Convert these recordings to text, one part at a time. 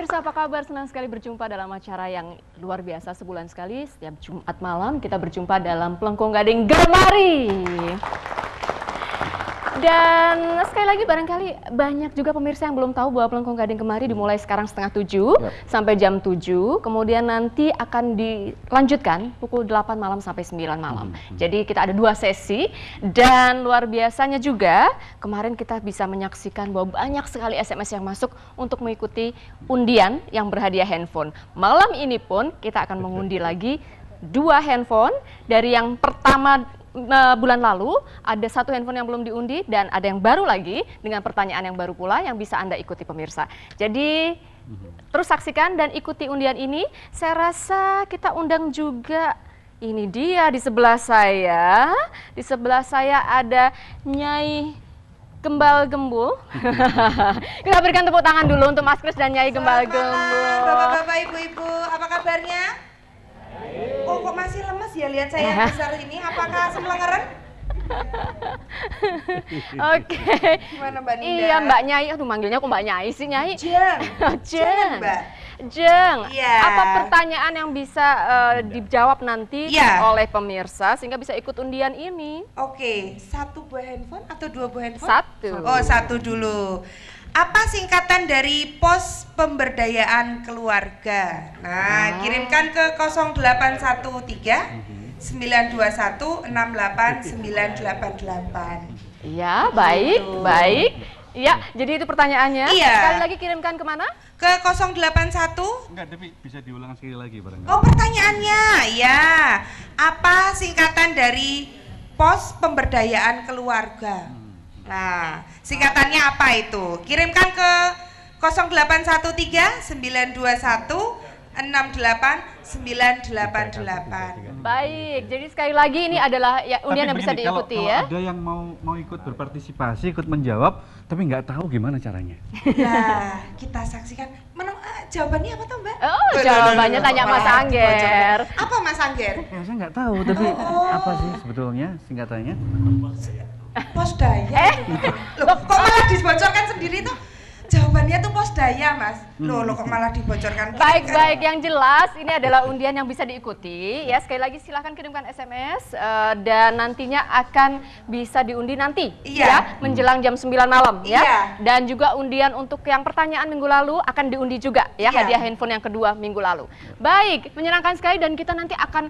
pemirsa, apa kabar? Senang sekali berjumpa dalam acara yang luar biasa sebulan sekali. Setiap Jumat malam kita berjumpa dalam Plengkung Gading Gemari. Dan sekali lagi barangkali banyak juga pemirsa yang belum tahu bahwa Plengkung Gading Gemari dimulai sekarang setengah 7 sampai jam 7. Kemudian nanti akan dilanjutkan pukul 8 malam sampai 9 malam. Jadi kita ada 2 sesi dan luar biasanya juga kemarin kita bisa menyaksikan bahwa banyak sekali SMS yang masuk untuk mengikuti undian yang berhadiah handphone. Malam ini pun kita akan mengundi lagi 2 handphone. Dari yang pertama bulan lalu ada 1 handphone yang belum diundi dan ada yang baru lagi dengan pertanyaan yang baru pula yang bisa Anda ikuti pemirsa. Jadi terus saksikan dan ikuti undian ini. Saya rasa kita undang juga, ini dia di sebelah saya. Di sebelah saya ada Nyai Gembal Gembul. Kita berikan tepuk tangan dulu untuk Mas Kris dan Nyai Gembal Gembul. Bapak-bapak, ibu-ibu, apa kabarnya? Oh, kok masih lemes ya lihat saya yang besar ini? Apakah semelengeren? Oke. Gimana Mbak Ninda? Iya Mbak Nyai, aduh manggilnya kok Mbak Nyai sih Nyai? Jeng. Jeng. Mbak. Jeng. Iya. Apa pertanyaan yang bisa dijawab nanti oleh pemirsa sehingga bisa ikut undian ini? Oke, 1 buah handphone atau 2 buah handphone? 1. Oh, 1 dulu. Apa singkatan dari Pos Pemberdayaan Keluarga? Nah, kirimkan ke 0813 921 68988. Iya, baik, baik. Iya, jadi itu pertanyaannya. Iya. Sekali lagi kirimkan kemana? Ke 081. Enggak, tapi bisa diulang sekali lagi barangkali. Oh, pertanyaannya, ya. Apa singkatan dari Pos Pemberdayaan Keluarga? Nah, singkatannya apa itu? Kirimkan ke 0813 921 68988. Baik, jadi sekali lagi ini adalah ya, undian yang bisa diikuti kalau ya. ada yang mau ikut berpartisipasi, ikut menjawab, tapi nggak tahu gimana caranya. Nah, kita saksikan. Jawabannya apa tuh Mbak? Oh, jawabannya tanya Mas Angger. Apa Mas Angger? Ya, saya nggak tahu, tapi apa sih sebetulnya singkatannya? Posdaya. Loh, kok malah dibocorkan sendiri tuh? Jawabannya tuh Posdaya, Mas. Loh, kok malah dibocorkan? Baik, yang jelas ini adalah undian yang bisa diikuti. Ya, sekali lagi silahkan kirimkan SMS dan nantinya akan bisa diundi nanti. Ya, menjelang jam 9 malam ya. Dan juga undian untuk yang pertanyaan minggu lalu akan diundi juga ya, hadiah handphone yang kedua minggu lalu. Baik, menyenangkan sekali dan kita nanti akan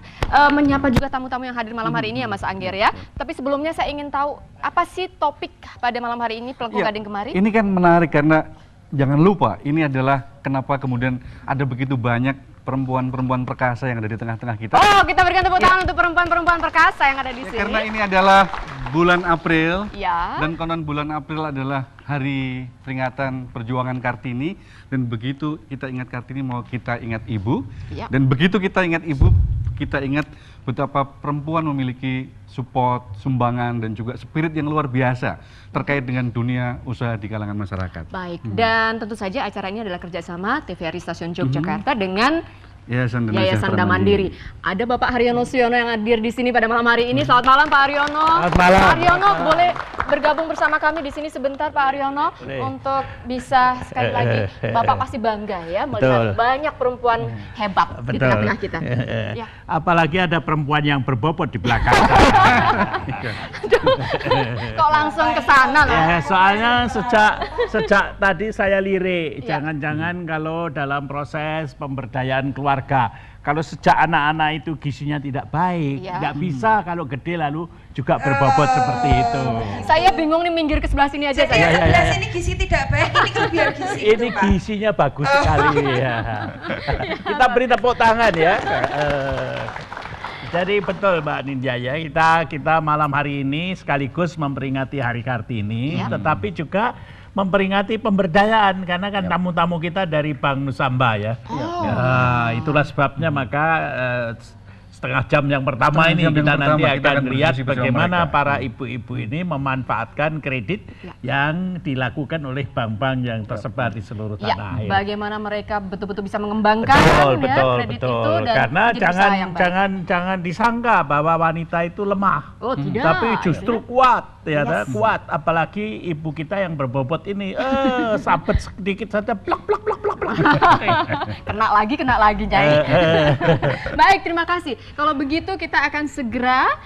menyapa juga tamu-tamu yang hadir malam hari ini ya Mas Angger ya. Tapi sebelumnya saya ingin tahu apa sih topik pada malam hari ini Plengkung Gading Gemari? Ini kan menarik karena jangan lupa, ini adalah kenapa kemudian ada begitu banyak perempuan-perempuan perkasa yang ada di tengah-tengah kita. Oh, kita berikan tepuk tangan untuk perempuan-perempuan perkasa yang ada di sini. Karena ini adalah bulan April, ya. Dan konon bulan April adalah hari peringatan perjuangan Kartini. Dan begitu kita ingat Kartini, mau kita ingat ibu. Ya. Dan begitu kita ingat ibu, kita ingat betapa perempuan memiliki support, sumbangan, dan juga spirit yang luar biasa terkait dengan dunia usaha di kalangan masyarakat. Baik, dan tentu saja acara ini adalah kerjasama TVRI Stasiun Yogyakarta dengan Yayasan Mandiri. Ada Bapak Haryono Siono yang hadir di sini pada malam hari ini. Selamat malam Pak Haryono. Selamat malam. Pak Haryono boleh bergabung bersama kami di sini sebentar Pak Haryono untuk bisa sekali lagi Bapak pasti bangga ya melihat banyak perempuan hebat di tengah-tengah kita. Ya. Apalagi ada perempuan yang berbobot di belakang. Kok langsung ke sana loh? Ya, soalnya sejak tadi saya lirik, jangan-jangan kalau dalam proses pemberdayaan keluarga, kalau sejak anak-anak itu gizinya tidak baik, tidak bisa kalau gede lalu juga berbobot seperti itu. Saya bingung nih, minggir ke sebelah sini aja. Jadi yang sebelah sini gizi tidak baik, ini kelebihan gizi. Ini gizinya bagus sekali ya. Kita beri tepuk tangan ya. Jadi betul Mbak Nindya ya, kita malam hari ini sekaligus memperingati Hari Kartini, tetapi juga memperingati pemberdayaan karena kan tamu-tamu kita dari Bank Nusamba ya. Ya, itulah sebabnya maka setengah jam yang pertama ini kita nanti akan lihat bagaimana para mereka. ibu-ibu ini memanfaatkan kredit yang dilakukan oleh bank-bank yang tersebar di seluruh tanah air. Bagaimana mereka betul-betul bisa mengembangkan kredit itu dan karena jadi jangan disangka bahwa wanita itu lemah. Oh, tidak. Tapi justru kuat kuat, apalagi ibu kita yang berbobot ini sabet sedikit saja plak. kena lagi Nyai. Baik, terima kasih. Kalau begitu kita akan segera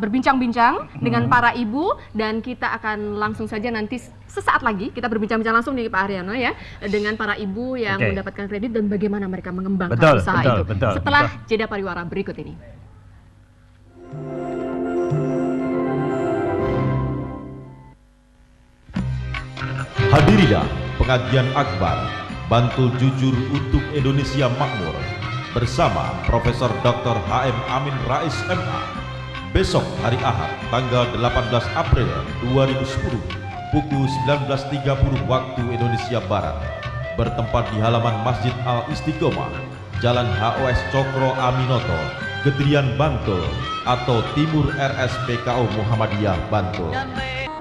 berbincang-bincang dengan para ibu dan kita akan langsung saja nanti sesaat lagi kita berbincang-bincang langsung nih Pak Haryono ya dengan para ibu yang mendapatkan kredit dan bagaimana mereka mengembangkan usaha itu. Setelah jeda pariwara berikut ini. Hadirilah pengajian akbar Bantul Jujur untuk Indonesia Makmur bersama Profesor Dr. HM Amin Rais MA besok hari Ahad tanggal 18 April 2010 pukul 19.30 waktu Indonesia Barat bertempat di halaman Masjid Al-Istiqomah Jalan HOS Cokro Aminoto, Gedrian, Bantul atau Timur RSPKO Muhammadiyah Bantul.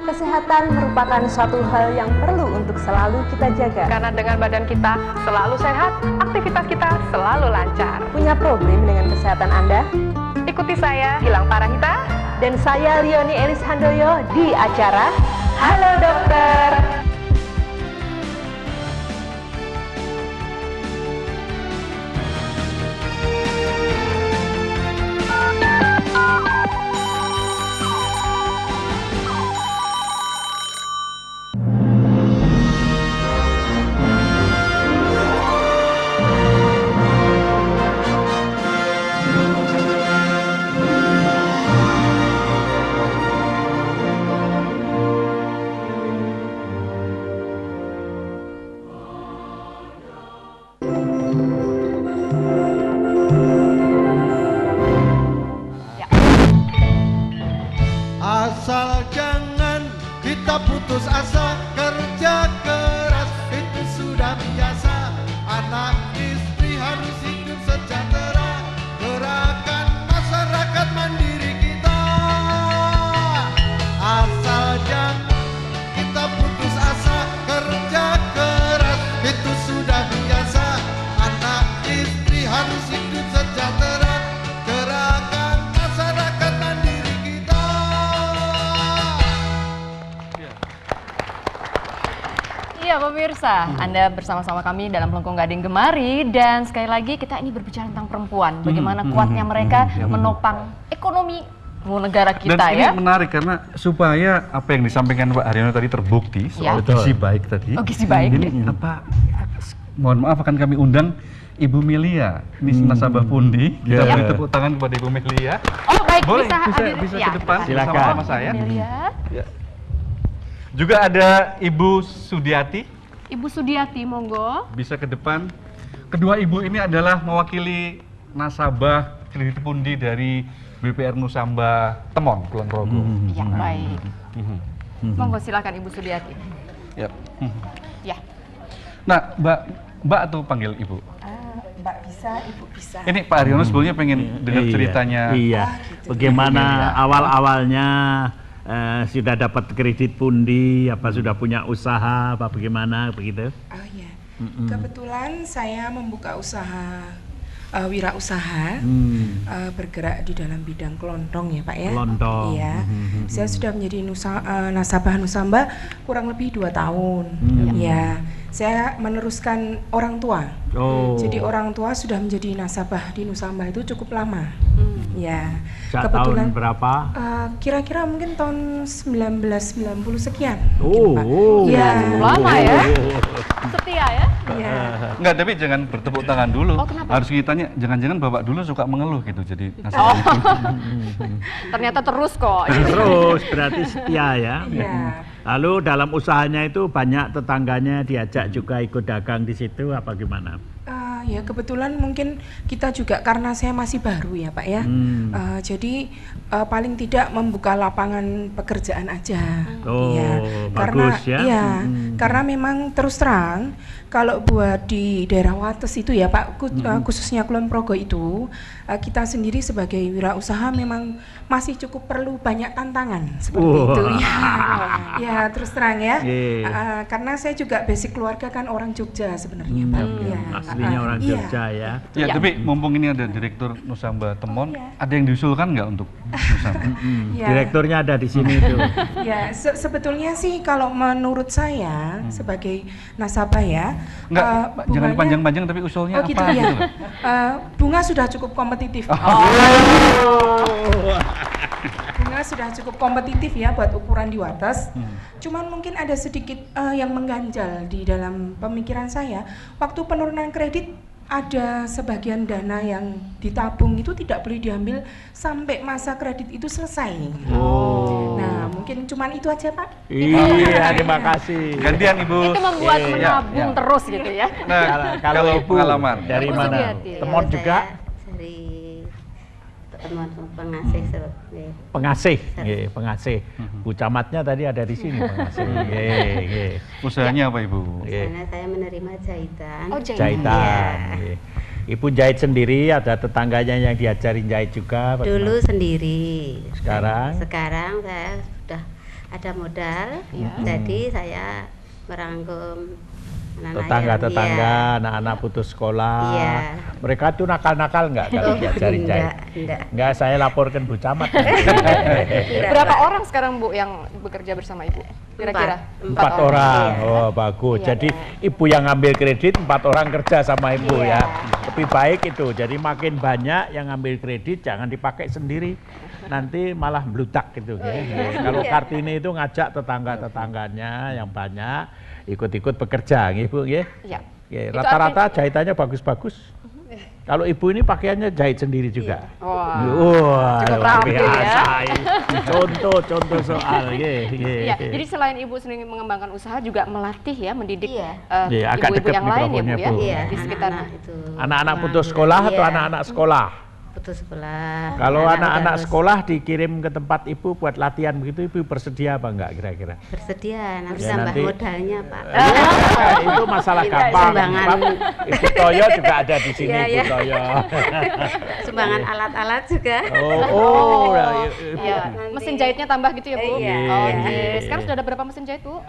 Kesehatan merupakan suatu hal yang perlu untuk selalu kita jaga. Karena dengan badan kita selalu sehat, aktivitas kita selalu lancar. Punya problem dengan kesehatan Anda? Ikuti saya, Gilang Parahita. Dan saya, Lioni Elis Handoyo, di acara Halo Dokter. Asal jangan kita putus asa, kerja keras itu sudah biasa. Anak istri harus hidup sejahtera, gerakan masyarakat mandiri kita. Asal jangan kita putus asa, kerja keras itu sudah biasa. Anak istri harus hidup sejahtera, gerakan masyarakat mandiri kita. Iya pemirsa, Anda bersama-sama kami dalam Melengkung Gading Gemari dan sekali lagi kita ini berbicara tentang perempuan, bagaimana kuatnya mereka menopang ekonomi negara kita dan ya. ini menarik karena supaya apa yang disampaikan Pak Haryono tadi terbukti soal gizi baik tadi. Oh, gizi baik. Ini apa? Mohon maaf akan kami undang Ibu Melia, Miss Nasabah Pundi. Kita beri tepuk tangan kepada Ibu Melia. Oh baik, Boleh, hadir. bisa Ya, ke depan silakan. bersama saya. Melia. Ya. Juga ada Ibu Sudiati, Ibu Sudiati, monggo. bisa ke depan. Kedua ibu ini adalah mewakili nasabah kredit pundi dari BPR Nusamba Temon, Kulon Progo. Ya baik. Monggo silakan Ibu Sudiati. Ya. Ya. Nah, Mbak atau panggil Ibu? Mbak bisa, Ibu bisa. Ini Pak Haryono sebelumnya pengen dengar ceritanya. Iya. gitu. Bagaimana awal-awalnya sudah dapat kredit pundi, apa sudah punya usaha, apa bagaimana begitu? Oh iya, kebetulan saya membuka usaha wirausaha bergerak di dalam bidang kelontong ya Pak ya. Kelontong. Iya, saya sudah menjadi nasabah Nusamba kurang lebih 2 tahun. Ya, saya meneruskan orang tua. Oh. Jadi orang tua sudah menjadi nasabah di Nusamba itu cukup lama. Ya, Sejak tahun kebetulan berapa? kira-kira mungkin tahun 1990 sekian. Oh, Pak. Ya. Lama ya. Setia ya. Ya. Enggak, tapi jangan bertepuk tangan dulu. Oh, kenapa? Harus ditanya, jangan-jangan Bapak dulu suka mengeluh gitu jadi Oh. nasabah. Ternyata terus kok. Terus berarti setia ya. Iya. Lalu dalam usahanya itu banyak tetangganya diajak juga ikut dagang di situ apa gimana? Ya kebetulan mungkin kita juga karena saya masih baru ya Pak ya, jadi paling tidak membuka lapangan pekerjaan aja. Oh, ya. bagus ya. Iya, karena memang terus terang kalau buat di daerah Wates itu ya Pak, khususnya Kulon Progo itu, kita sendiri sebagai wirausaha memang masih cukup perlu banyak tantangan seperti itu ya. Ya terus terang ya, karena saya juga basic keluarga kan orang Jogja sebenarnya Pak. Ya. Aslinya orang Jogja ya. Ya, tapi mumpung ini ada Direktur Nusamba Temon, ada yang diusulkan nggak untuk Nusamba? Direkturnya ada di sini itu. Ya, sebetulnya sih kalau menurut saya sebagai nasabah ya, enggak, jangan panjang-panjang tapi usulnya gitu apa ya. gitu loh. Bunga sudah cukup kompetitif. Bunga sudah cukup kompetitif ya buat ukuran di Wates. Cuman mungkin ada sedikit yang mengganjal di dalam pemikiran saya. Waktu penurunan kredit ada sebagian dana yang ditabung itu tidak boleh diambil sampai masa kredit itu selesai. Nah, mungkin cuman itu aja Pak. Iya, terima kasih. Gantian Ibu. Itu membuat menabung terus gitu ya. Nah, kalau Ibu pengalaman dari Ibu mana? Sugiati. Temon juga? Dari teman pengasih. Pengasih, pengasih. Bu Camatnya tadi ada di sini pengasih. Usahanya apa Ibu? Karena saya menerima jahitan. Oh, Jahitan. Ibu jahit sendiri, ada tetangganya yang diajarin jahit juga? Dulu sendiri. Sekarang? Sekarang saya sudah ada modal, jadi saya merangkum tetangga-tetangga, anak-anak putus sekolah. Mereka tuh nakal-nakal nggak kalau diajarin jahit? Enggak, saya laporkan Bu Camat. Berapa orang sekarang Bu yang bekerja bersama Ibu? Kira-kira? 4 orang. Oh, bagus. Jadi Ibu yang ngambil kredit, 4 orang kerja sama Ibu ya. Lebih baik itu. Jadi makin banyak yang ngambil kredit, jangan dipakai sendiri. Nanti malah bludak gitu. Kalau Kartini itu ngajak tetangga-tetangganya yang banyak ikut-ikut bekerja, Ibu ya. Rata-rata jahitannya bagus-bagus. Kalau Ibu ini pakaiannya jahit sendiri juga. Wah, luar biasa. Contoh soal. Jadi selain Ibu sering mengembangkan usaha juga melatih ya, mendidik agak ibu-ibu dekat yang lain ya Bu mikrofonnya, ya. Bu. Di sekitar Anak-anak putus sekolah atau anak-anak sekolah? Putus sekolah. Kalau anak-anak sekolah dikirim ke tempat Ibu buat latihan begitu, Ibu bersedia apa enggak kira-kira? Bersedia, nanti tambah modalnya Pak. Itu masalah gampang. Ibu Toyo juga ada di sini, Ibu Toyo. Sumbangan alat-alat juga. Mesin jahitnya tambah gitu ya Bu? Oke. Sekarang sudah ada berapa mesin jahit Bu?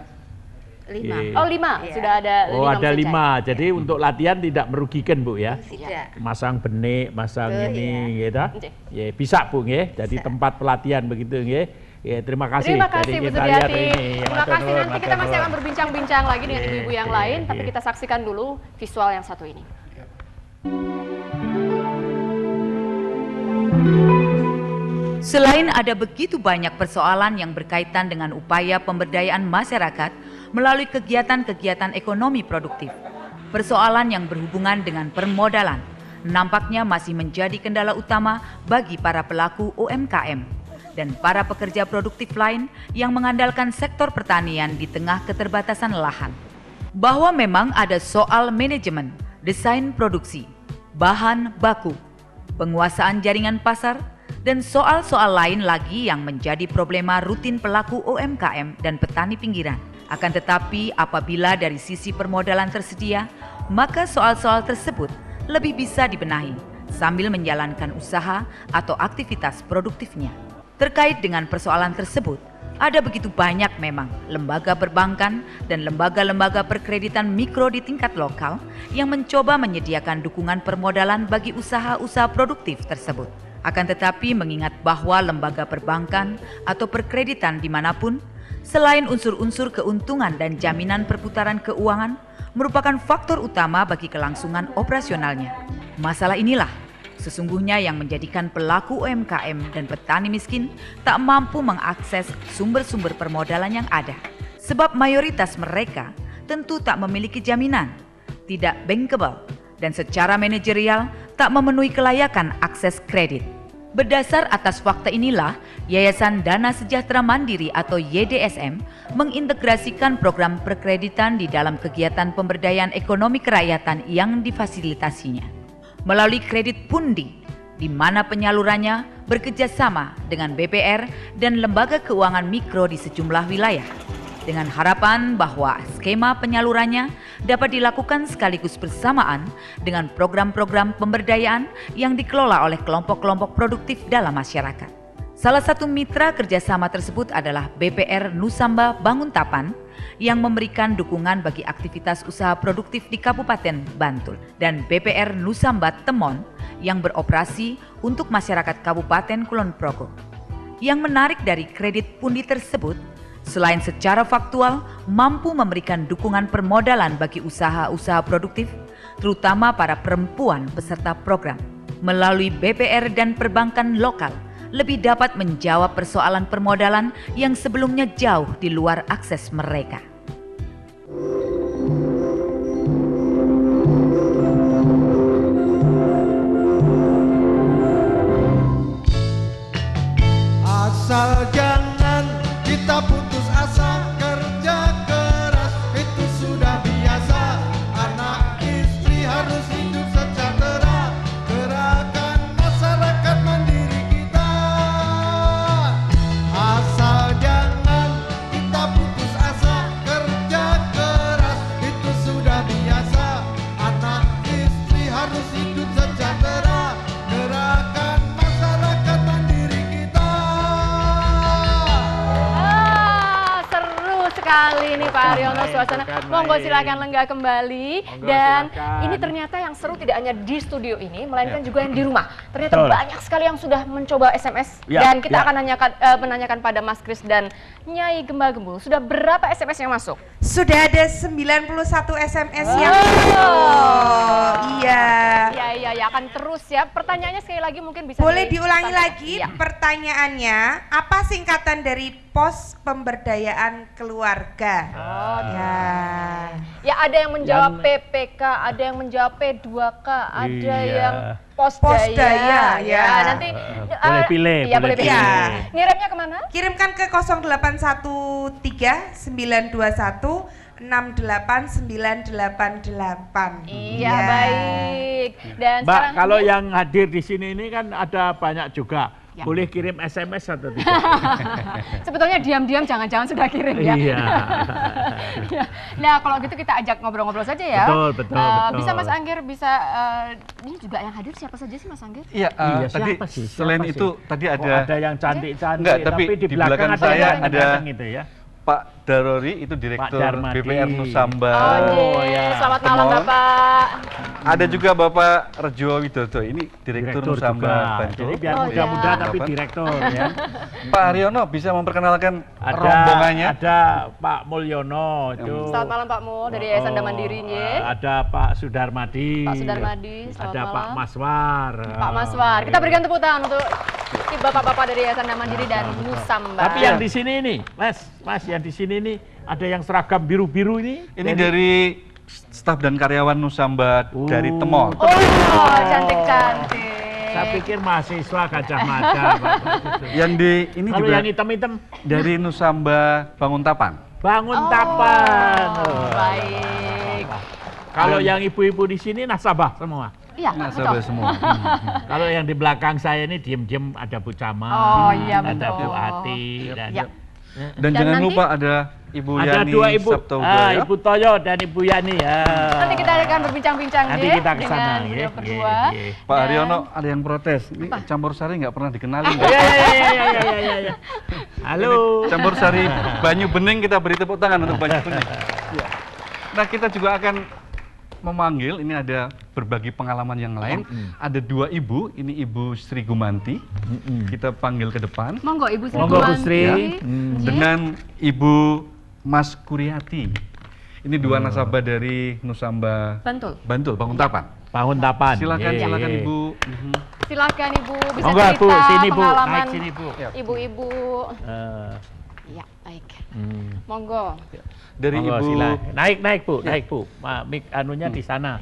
5. Oh 5, sudah ada 5. Oh ada 5, jadi untuk latihan tidak merugikan Bu ya? Tidak. Masang benik, masang ini gitu. Ya bisa Bu ya, jadi tempat pelatihan begitu ya. Ya, terima kasih. Terima kasih Bu Sugiati. Terima kasih, Nuhun, nanti kita masih akan berbincang-bincang lagi dengan ibu-ibu yang lain, tapi kita saksikan dulu visual yang satu ini. Selain ada begitu banyak persoalan yang berkaitan dengan upaya pemberdayaan masyarakat melalui kegiatan-kegiatan ekonomi produktif, persoalan yang berhubungan dengan permodalan nampaknya masih menjadi kendala utama bagi para pelaku UMKM dan para pekerja produktif lain yang mengandalkan sektor pertanian di tengah keterbatasan lahan. Bahwa memang ada soal manajemen, desain produksi, bahan baku, penguasaan jaringan pasar, dan soal-soal lain lagi yang menjadi problema rutin pelaku UMKM dan petani pinggiran. Akan tetapi apabila dari sisi permodalan tersedia, maka soal-soal tersebut lebih bisa dibenahi sambil menjalankan usaha atau aktivitas produktifnya. Terkait dengan persoalan tersebut, ada begitu banyak memang lembaga perbankan dan lembaga-lembaga perkreditan mikro di tingkat lokal yang mencoba menyediakan dukungan permodalan bagi usaha-usaha produktif tersebut. Akan tetapi mengingat bahwa lembaga perbankan atau perkreditan dimanapun, selain unsur-unsur keuntungan dan jaminan perputaran keuangan, merupakan faktor utama bagi kelangsungan operasionalnya. Masalah inilah sesungguhnya yang menjadikan pelaku UMKM dan petani miskin tak mampu mengakses sumber-sumber permodalan yang ada. Sebab mayoritas mereka tentu tak memiliki jaminan, tidak bankable, dan secara manajerial tak memenuhi kelayakan akses kredit. Berdasar atas fakta inilah, Yayasan Dana Sejahtera Mandiri atau YDSM mengintegrasikan program perkreditan di dalam kegiatan pemberdayaan ekonomi kerakyatan yang difasilitasinya. Melalui kredit pundi, di mana penyalurannya bekerja sama dengan BPR dan lembaga keuangan mikro di sejumlah wilayah. dengan harapan bahwa skema penyalurannya dapat dilakukan sekaligus bersamaan dengan program-program pemberdayaan yang dikelola oleh kelompok-kelompok produktif dalam masyarakat. Salah satu mitra kerjasama tersebut adalah BPR Nusamba Banguntapan yang memberikan dukungan bagi aktivitas usaha produktif di Kabupaten Bantul, dan BPR Nusamba Temon yang beroperasi untuk masyarakat Kabupaten Kulon Progo. Yang menarik dari kredit pundi tersebut, selain secara faktual mampu memberikan dukungan permodalan bagi usaha-usaha produktif, terutama para perempuan peserta program, melalui BPR dan perbankan lokal, lebih dapat menjawab persoalan permodalan yang sebelumnya jauh di luar akses mereka. Asal jangan kita putus asa, kerja keras itu sudah biasa. Anak istri harus hidup sejahtera, gerakan masyarakat mandiri kita. Asal jangan kita putus asa, kerja keras itu sudah biasa. Anak istri harus hidup sejahtera, gerakan masyarakat mandiri kita. Sekali nih Pak Haryono, suasana. Monggo silakan lenggah kembali. Dan ini ternyata yang seru tidak hanya di studio ini, melainkan juga yang di rumah. Ternyata banyak sekali yang sudah mencoba SMS. Dan kita akan menanyakan pada Mas Kris dan Nyai Gemba Gembul, sudah berapa SMS yang masuk? Sudah ada 91 SMS yang Iya, akan terus ya. Pertanyaannya sekali lagi mungkin bisa boleh diulangi lagi pertanyaannya. Apa singkatan dari Pos Pemberdayaan Keluarga? Ya ada yang menjawab PPK, ada yang menjawab P2K, ada yang Posdaya. Ya nanti boleh pilih. Ya boleh pilih. Ngirimnya kemana? Kirimkan ke 0813 921 68988. Iya, baik. Dan Mbak, kalau yang hadir di sini ini kan ada banyak juga. Boleh kirim SMS atau tidak? Sebetulnya diam-diam jangan-jangan sudah kirim ya. Iya. Nah, kalau gitu kita ajak ngobrol-ngobrol saja ya. Betul. Bisa Mas Anggir, bisa ini juga yang hadir siapa saja sih Mas Anggir? Iya, tadi selain itu tadi ada yang cantik-cantik. Enggak, tapi di belakang saya ada gitu ya. Pak Darori, itu Direktur BPR Nusamba. Selamat malam Bapak. Ada juga Bapak Rejo Widodo, ini Direktur Nusamba Bantul. Jadi biar muda-muda tapi Direktur ya. Pak Haryono bisa memperkenalkan rombongannya. Ada Pak Mulyono itu. Selamat malam Pak Mul dari Yayasan Mandiri. Ada Pak Sudarmadi. Pak Sudarmadi, selamat ada malam. Pak Maswar. Pak Maswar. Kita berikan tepuk tangan untuk bapak-bapak dari Yayasan Mandiri dan Nusamba. Tapi yang di sini nih, Mas yang di sini nih ada yang seragam biru-biru ini. Ini dari staf dan karyawan Nusamba dari Temol. Cantik-cantik. Saya pikir mahasiswa Gajah Mada. Yang di ini kalau juga yang hitam-hitam dari Nusamba Banguntapan. Baik. Kalau yang ibu-ibu di sini nasabah semua. Iya, nasabah semua. Kalau yang di belakang saya ini diem-diem ada Bu Camal, ada Bu Ati, dan jangan lupa ada Ibu ada Yani dua ibu, Sabtoga, Ibu Toyo dan Ibu Yani ya. Nanti kita akan berbincang-bincang dengan beliau berdua. Pak Haryono ada yang protes, ini campur sari nggak pernah dikenalin. Iya. Halo. Campur sari Banyu Bening, kita beri tepuk tangan untuk Banyu Bening. Nah, kita juga akan memanggil, ini ada berbagi pengalaman yang lain. Ada dua ibu, ini Ibu Sri Gumanti. Kita panggil ke depan. Monggo Ibu Sri Monggo, Gumanti. Bu Sri. Dengan Ibu Mas Kuriati. Ini dua nasabah dari Nusamba Bantul, Banguntapan. Silakan Ibu. Silakan Ibu bisa Monggo, cerita Bu, sini, Bu. pengalaman Naik sini, Bu. ibu-ibu. Ya, baik. Monggo. Dari Monggo, Ibu naik Bu. Mik anunya di sana.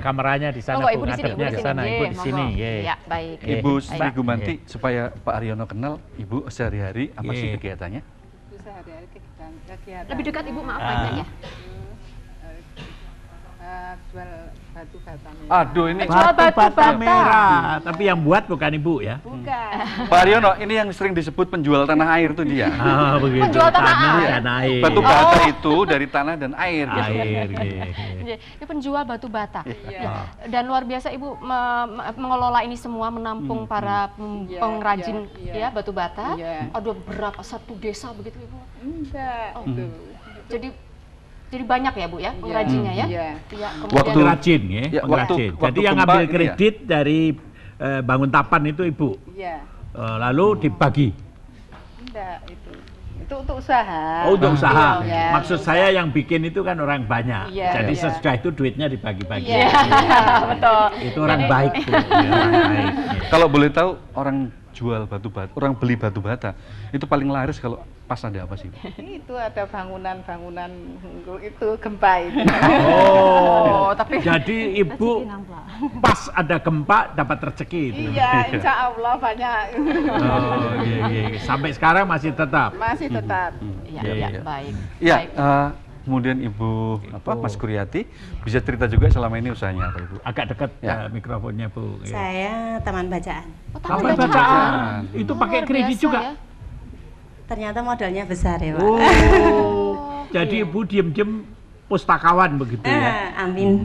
Kameranya di sana, Monggo, Bu. Ibu di sini, Ngadepnya di sana, Ibu di sini. Ya, baik. Ibu Sri Gumanti, supaya Pak Haryono kenal Ibu sehari-hari apa sih kegiatannya? Sehari-hari kegiatan Lebih dekat Ibu, maaf banyak ya. Jual batu bata merah. Aduh, ini batu bata merah. Tapi yang buat bukan Ibu ya? Bukan. Pak Haryono, ini yang sering disebut penjual tanah air tuh dia. Ah, begitu. Penjual tanah dan air. Batu bata itu dari tanah dan air. Air. Ini penjual batu bata. Iya. Dan luar biasa Ibu mengelola ini semua, menampung para pengrajin ya batu bata. Ada berapa, satu desa begitu Ibu? Enggak. Jadi banyak ya Bu ya pengrajinnya ya? Iya. Waktu pengrajin ya, pengrajin. Jadi yang ambil kredit dari bangun tapan itu Ibu. Iya. Lalu dibagi. Enggak, itu untuk usaha. Oh, untuk usaha. Iya. Maksud saya yang bikin itu kan orang banyak. Iya, jadi iya. sesudah itu duitnya dibagi-bagi. Iya, betul. Itu orang baik Bu. Orang baik. Kalau boleh tahu, orang jual batu bata, orang beli batu bata, itu paling laris kalau pas ada apa sih? Itu ada bangunan-bangunan itu gempa itu. Oh, tapi jadi Ibu pas ada gempa dapat rezeki itu. Iya, insya Allah banyak. Oh, iya. Sampai sekarang masih tetap. Masih tetap. Iya, baik. Iya, kemudian Ibu Mas Kuryati bisa cerita juga selama ini usahanya apa Ibu? Agak dekat mikrofonnya Bu. Saya taman bacaan. Taman bacaan. Itu pakai kredit juga. Ya? Ternyata modalnya besar ya Pak. Oh, jadi Ibu diem-diem pustakawan begitu ya? Amin.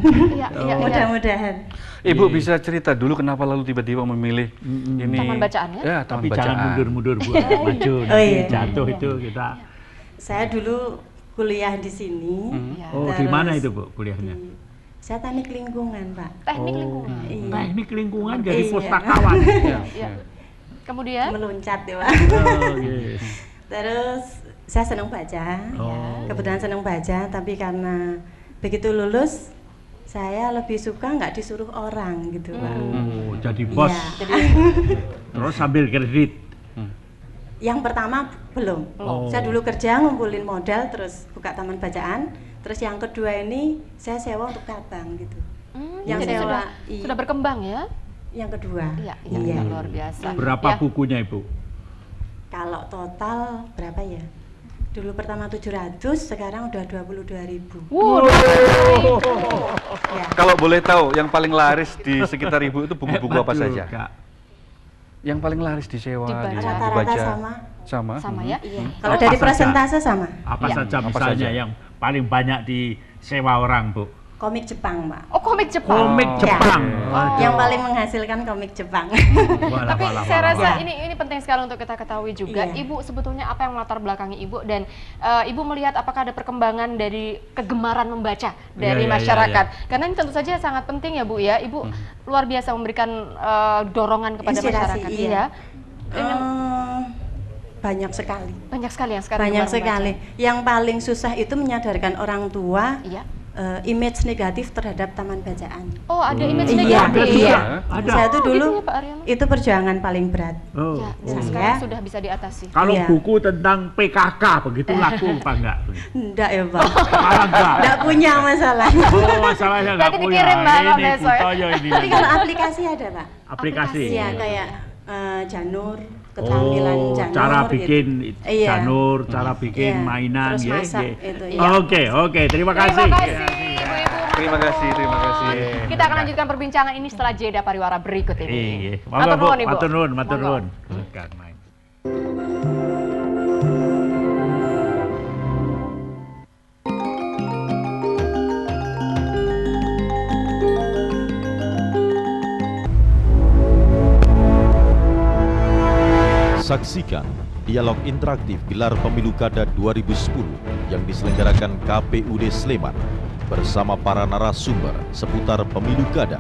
Mudah-mudahan. Ibu bisa cerita dulu kenapa lalu tiba-tiba memilih ini taman bacaan ya? Ya, taman Tapi bacaan. jangan mundur-mundur Bu, maju nanti jatuh itu kita. Saya dulu kuliah di sini. Oh, di mana itu Bu kuliahnya? Saya teknik lingkungan Pak. Teknik lingkungan. Iya. Teknik lingkungan jadi pustakawan. Iya. Kemudian meluncat ya Pak. Oh, yes. Terus saya senang baca, kebetulan senang baca, tapi karena begitu lulus saya lebih suka nggak disuruh orang gitu Pak. Oh, jadi bos. Terus sambil kredit. Yang pertama belum. Saya dulu kerja ngumpulin modal, terus buka taman bacaan. Terus yang kedua ini saya sewa untuk cabang gitu. Yang jadi sewa sudah berkembang ya? Yang kedua. Iya, luar biasa. Berapa bukunya Ibu? Kalau total berapa ya? Dulu pertama 700, sekarang udah 22.000. Wow. Kalau boleh tahu, yang paling laris di sekitar Ibu itu buku-buku apa saja? Yang paling laris disewa, rata-rata sama? Sama ya? Iya. Kalau dari persentase sama. Apa saja misalnya yang paling banyak disewa orang Bu? Komik Jepang, Pak. Oh, komik Jepang. Komik Jepang. Yang paling menghasilkan komik Jepang. Tapi saya rasa ini penting sekali untuk kita ketahui juga. Ibu sebetulnya apa yang melatar belakangi Ibu, dan Ibu melihat apakah ada perkembangan dari kegemaran membaca dari masyarakat. Karena ini tentu saja sangat penting ya Bu ya. Ibu luar biasa memberikan dorongan kepada masyarakat. Iya. Banyak sekali. Banyak sekali yang sekarang. Banyak sekali. Yang paling susah itu menyadarkan orang tua. Image negatif terhadap taman bacaan. Oh, ada image negatif. Iya. Ada. Saya tuh dulu gitu ya, Pak Haryono? itu perjuangan paling berat. Sekarang sudah bisa diatasi. Kalau buku tentang PKK begitu laku apa enggak? Enggak ya Pak. Enggak. Enggak punya masalahnya. Oh, masalahnya enggak punya. Dikirim Mbak Ini besok putoyo ini. Tapi kalau aplikasi ada Pak. Aplikasi. Iya kayak Janur, keterampilan Janur. Cara bikin Janur, gitu. cara bikin mainan terus ya. masak itu. Oke, terima kasih. Terima kasih. Kita akan lanjutkan perbincangan ini setelah jeda pariwara berikut ini. Iya. Matur nuwun. Silakan main. Saksikan dialog interaktif gelar pemilu Kada 2010 yang diselenggarakan KPUD Sleman bersama para narasumber seputar pemilu Kada.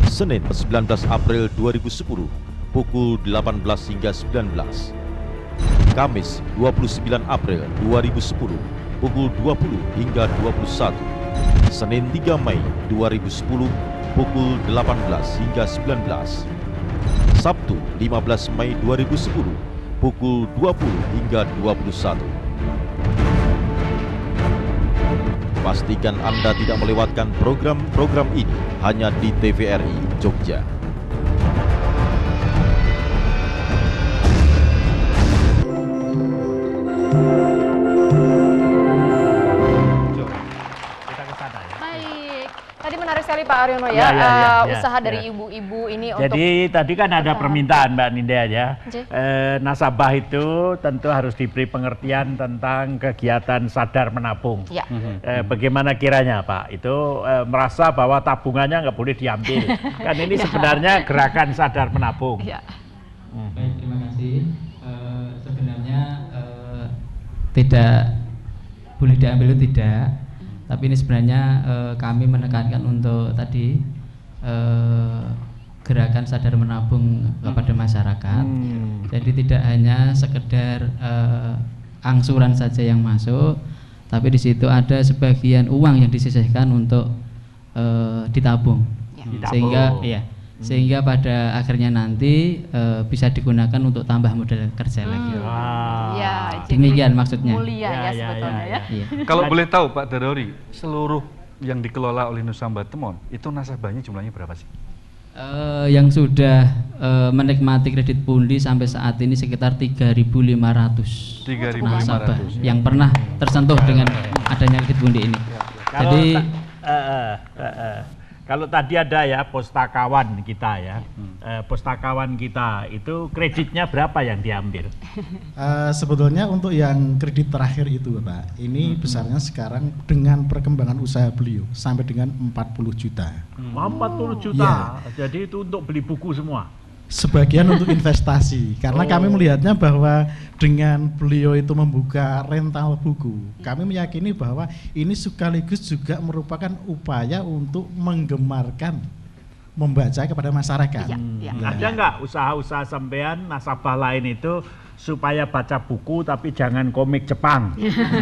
Senin 19 April 2010 pukul 18 hingga 19. Kamis 29 April 2010 pukul 20 hingga 21. Senin 3 Mei 2010 pukul 18 hingga 19. Sabtu 15 Mei 2010 pukul 20 hingga 21. Pastikan Anda tidak melewatkan program-program ini hanya di TVRI Jogja. Baik, Pak Aryono ya, usaha dari ibu-ibu ini untuk. Jadi tadi kan ada permintaan Mbak Ninda ya. Nasabah itu tentu harus diberi pengertian tentang kegiatan sadar menabung. Ya. Bagaimana kiranya Pak? Itu merasa bahwa tabungannya nggak boleh diambil. Kan ini sebenarnya gerakan sadar menabung. Ya. Baik, terima kasih. Sebenarnya tidak boleh diambil itu tidak, tapi ini sebenarnya kami menekankan untuk tadi gerakan sadar menabung kepada masyarakat. Jadi tidak hanya sekedar angsuran saja yang masuk, tapi di situ ada sebagian uang yang disisihkan untuk ditabung. Sehingga pada akhirnya nanti bisa digunakan untuk tambah modal kerja lagi. Ya, demikian maksudnya. Mulia sebetulnya ya. Kalau boleh tahu Pak Darori, seluruh yang dikelola oleh Nusamba Temon itu nasabahnya jumlahnya berapa sih? Yang sudah menikmati kredit pundi sampai saat ini sekitar 3.500 nasabah yang pernah tersentuh dengan adanya kredit pundi ini. Jadi kalau tadi ada ya pustakawan kita ya, pustakawan kita itu kreditnya berapa yang diambil? Sebetulnya untuk yang kredit terakhir itu Pak, ini besarnya sekarang dengan perkembangan usaha beliau sampai dengan 40 juta. 40 juta, ya. Jadi itu untuk beli buku semua? Sebagian untuk investasi, karena kami melihatnya bahwa dengan beliau itu membuka rental buku, kami meyakini bahwa ini sekaligus juga merupakan upaya untuk menggemarkan membaca kepada masyarakat. Ada nggak usaha-usaha sampean nasabah lain itu supaya baca buku tapi jangan komik Jepang,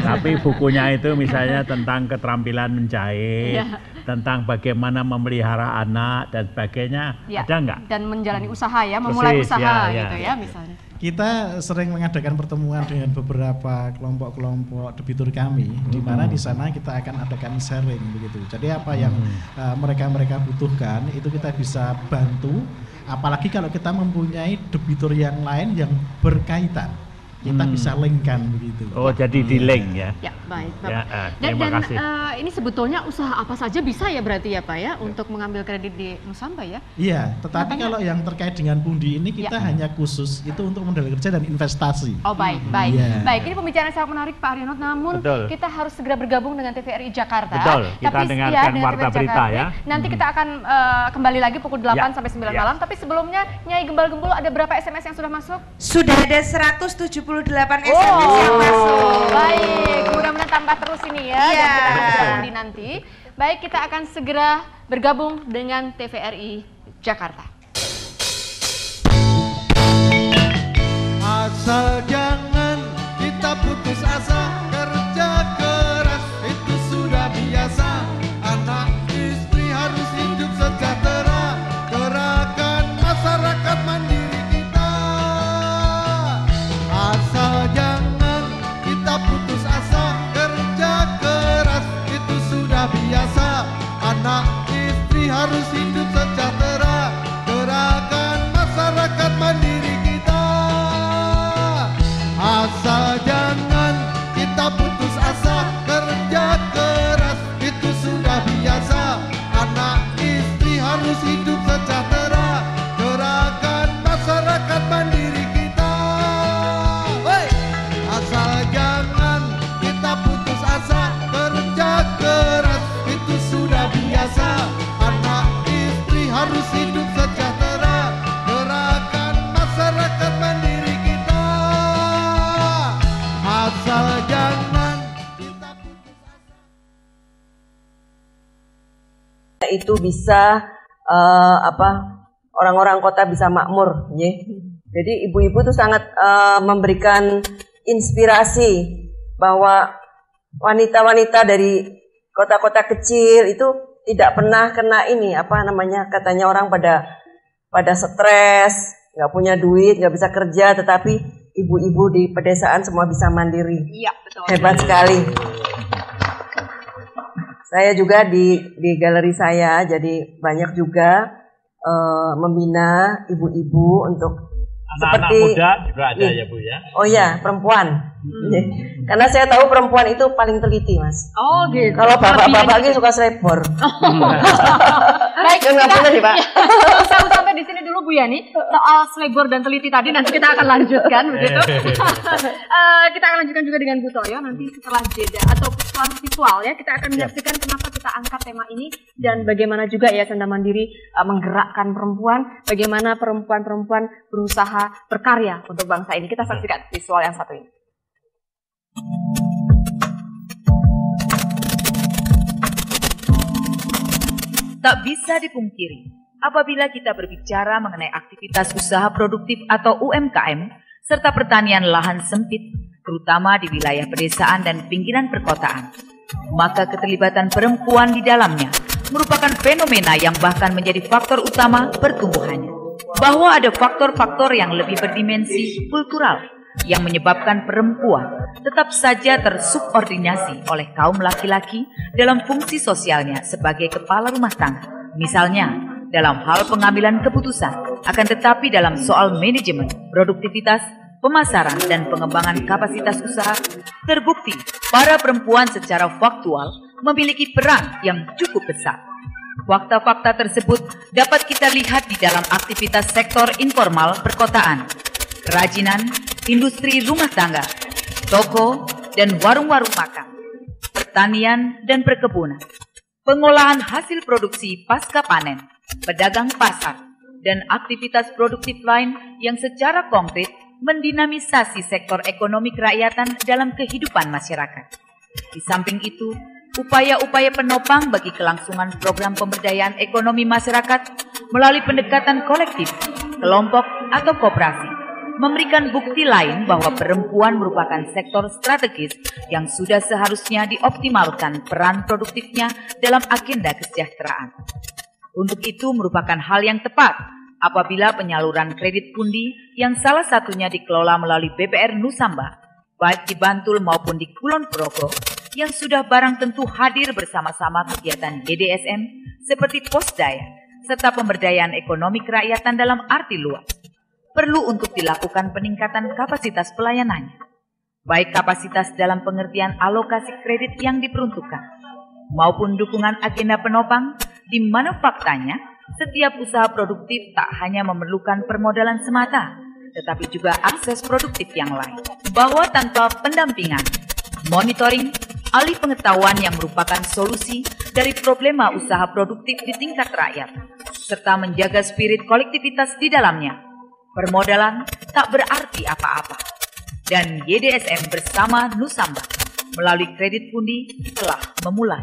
tapi bukunya itu misalnya tentang keterampilan menjahit, tentang bagaimana memelihara anak dan sebagainya, ada nggak? Dan menjalani usaha ya, memulai usaha gitu ya misalnya. Kita sering mengadakan pertemuan dengan beberapa kelompok-kelompok debitur kami, di mana di sana kita akan adakan sharing begitu. Jadi apa yang mereka butuhkan itu kita bisa bantu. Apalagi kalau kita mempunyai debitur yang lain yang berkaitan, kita bisa linkkan begitu. Oh, jadi di link ya? Ya, baik. Dan ini sebetulnya usaha apa saja bisa ya berarti ya Pak ya untuk mengambil kredit di Nusamba ya? Iya, tetapi kalau yang terkait dengan pundi ini kita hanya khusus itu untuk modal kerja dan investasi. Oh baik. Baik, ini pembicaraan sangat menarik Pak Aryono, namun kita harus segera bergabung dengan TVRI Jakarta. Betul, kita dengarkan Warta Berita ya. Nanti kita akan kembali lagi pukul 8 sampai 9 malam, tapi sebelumnya Nyai Gembal-Gembul ada berapa SMS yang sudah masuk? Sudah ada 178 SMS yang masuk. Baik, mudah-mudahan tambah terus ini ya. Dan kita akan di nanti. Baik, kita akan segera bergabung dengan TVRI Jakarta. Asal jangan kita putus asa, kerja keras itu sudah biasa. Anak istri harus hidup sejahtera, gerakan masyarakat mandiri kita. Asal jangan kita putus asa, kerja keras itu sudah biasa. Anak istri harus hidup sejahtera, gerakan masyarakat mandiri kita. Asal jangan kita putus asa, kerja keras itu sudah biasa. Anak istri harus hidup sejahtera, gerakan masyarakat mandiri kita. Asal jangan kita putus asa, kerja keras itu sudah biasa. Anak istri harus hidup sejahtera, gerakan masyarakat mandiri kita. Asal jangan kita putus asa. Itu bisa orang-orang kota bisa makmur, ya. Jadi ibu-ibu itu sangat memberikan inspirasi bahwa wanita-wanita dari kota-kota kecil itu tidak pernah kena ini katanya orang pada stres, nggak punya duit, nggak bisa kerja, tetapi ibu-ibu di pedesaan semua bisa mandiri. Iya, betul. Hebat sekali. Saya juga di galeri saya jadi banyak juga membina ibu-ibu untuk Anak-anak seperti muda juga ada ya Bu ya? Oh ya, perempuan. Karena saya tahu perempuan itu paling teliti, Mas. Oh gitu. Kalau bapak-bapak ini suka selebor. Baik, Nggak boleh nih, Pak. Sampai di sini dulu Bu Yani. Soal selebor dan teliti tadi nanti kita akan lanjutkan begitu. Kita akan lanjutkan juga dengan Bu Toyo nanti setelah jeda atau setelah visual ya. Kita akan menyaksikan kenapa kita angkat tema ini dan bagaimana juga Yayasan Mandiri menggerakkan perempuan, bagaimana perempuan-perempuan berusaha berkarya untuk bangsa ini. Kita saksikan visual yang satu ini. Tak bisa dipungkiri, apabila kita berbicara mengenai aktivitas usaha produktif atau UMKM, serta pertanian lahan sempit, terutama di wilayah pedesaan dan pinggiran perkotaan, maka keterlibatan perempuan di dalamnya merupakan fenomena yang bahkan menjadi faktor utama pertumbuhannya. Bahwa ada faktor-faktor yang lebih berdimensi kultural yang menyebabkan perempuan tetap saja tersubordinasi oleh kaum laki-laki dalam fungsi sosialnya sebagai kepala rumah tangga. Misalnya, dalam hal pengambilan keputusan, akan tetapi dalam soal manajemen, produktivitas, pemasaran, dan pengembangan kapasitas usaha, terbukti para perempuan secara faktual memiliki peran yang cukup besar. Fakta-fakta tersebut dapat kita lihat di dalam aktivitas sektor informal perkotaan, kerajinan, industri rumah tangga, toko, dan warung-warung makan, pertanian dan perkebunan, pengolahan hasil produksi pasca panen, pedagang pasar, dan aktivitas produktif lain yang secara konkret mendinamisasi sektor ekonomi kerakyatan dalam kehidupan masyarakat. Di samping itu, upaya-upaya penopang bagi kelangsungan program pemberdayaan ekonomi masyarakat melalui pendekatan kolektif, kelompok, atau koperasi memberikan bukti lain bahwa perempuan merupakan sektor strategis yang sudah seharusnya dioptimalkan peran produktifnya dalam agenda kesejahteraan. Untuk itu merupakan hal yang tepat apabila penyaluran kredit pundi yang salah satunya dikelola melalui BPR Nusamba, baik di Bantul maupun di Kulon Progo, yang sudah barang tentu hadir bersama-sama kegiatan YDSM seperti Posdaya, serta pemberdayaan ekonomi kerakyatan dalam arti luas. Perlu untuk dilakukan peningkatan kapasitas pelayanannya, baik kapasitas dalam pengertian alokasi kredit yang diperuntukkan, maupun dukungan agenda penopang, di mana faktanya setiap usaha produktif tak hanya memerlukan permodalan semata, tetapi juga akses produktif yang lain. Bahwa tanpa pendampingan, monitoring, alih pengetahuan yang merupakan solusi dari problema usaha produktif di tingkat rakyat, serta menjaga spirit kolektivitas di dalamnya, permodalan tak berarti apa-apa. Dan YDSM bersama Nusamba melalui kredit pundi telah memulai.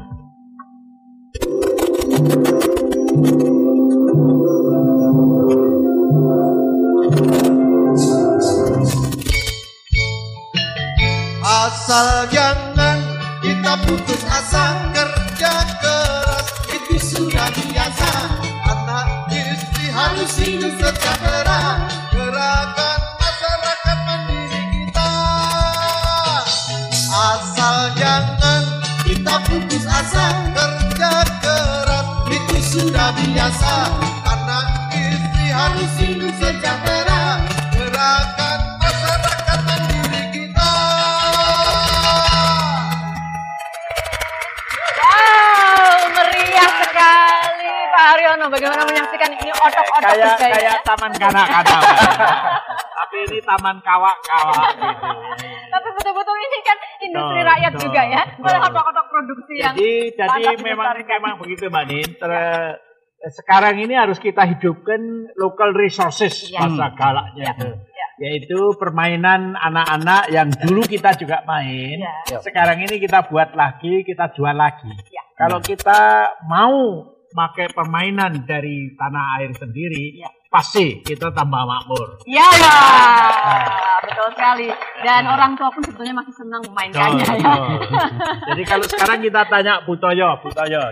Asal jangan kita putus asa, kerja keras itu sudah biasa. Anak istri harus hidup sejahtera, gerakan masyarakat mandiri kita. Asal jangan kita putus asa, kerja keras itu sudah biasa. Anak istri harus hidup sejahtera, gerakan masyarakat mandiri kita. Meriah sekali Pak Haryono. Bagaimana menyaksikan ini otok-otok kayak taman kanak-kanak. Tapi ini taman kawak-kawak gitu. Tapi betul-betul ini kan industri rakyat juga ya. Otok-otok produksi yang jadi memang begitu Mbak Nin. Sekarang ini harus kita hidupkan local resources bahasa galaknya itu. Yaitu permainan anak-anak yang dulu kita juga main. Sekarang ini kita buat lagi, kita jual lagi. Kalau kita mau pakai permainan dari tanah air sendiri, pasti kita tambah makmur. Ya, betul sekali. Dan orang tua pun sebetulnya masih senang memainkannya. Jadi kalau sekarang kita tanya Bu Toyo.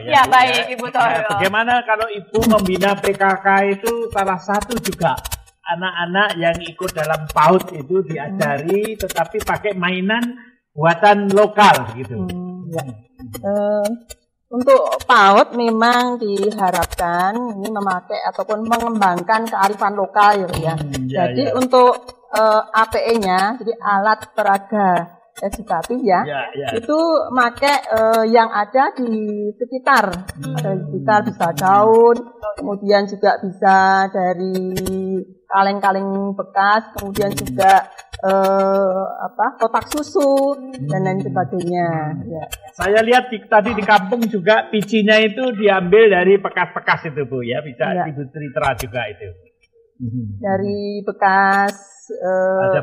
Ya, baik Ibu Toyo. Bagaimana kalau Ibu membina PKK itu salah satu juga anak-anak yang ikut dalam PAUD itu diajari tetapi pakai mainan buatan lokal gitu. Untuk PAUD memang diharapkan ini memakai ataupun mengembangkan kearifan lokal ya. Jadi untuk APE-nya, jadi alat peraga edukatif ya, itu pakai yang ada di sekitar, ada di sekitar bisa daun, kemudian juga bisa dari kaleng-kaleng bekas, kemudian juga kotak susu dan lain sebagainya. Ya. Saya lihat tadi di kampung juga picinya itu diambil dari bekas-bekas itu Bu ya, bisa Ibu cerita juga itu. Dari bekas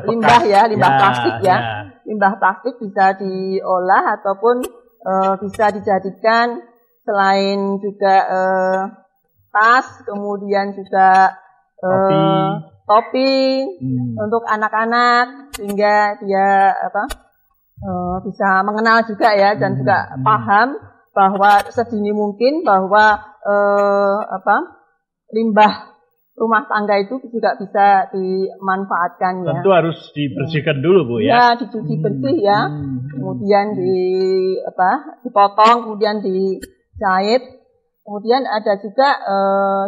limbah ya, limbah plastik ya. Limbah plastik bisa diolah ataupun bisa dijadikan selain juga tas, kemudian juga topi untuk anak-anak sehingga dia bisa mengenal juga ya dan juga paham bahwa sedini mungkin bahwa limbah rumah tangga itu juga bisa dimanfaatkan ya. Tentu harus dibersihkan dulu Bu ya. Ya, dicuci bersih ya. Kemudian dipotong, kemudian dijahit. Kemudian ada juga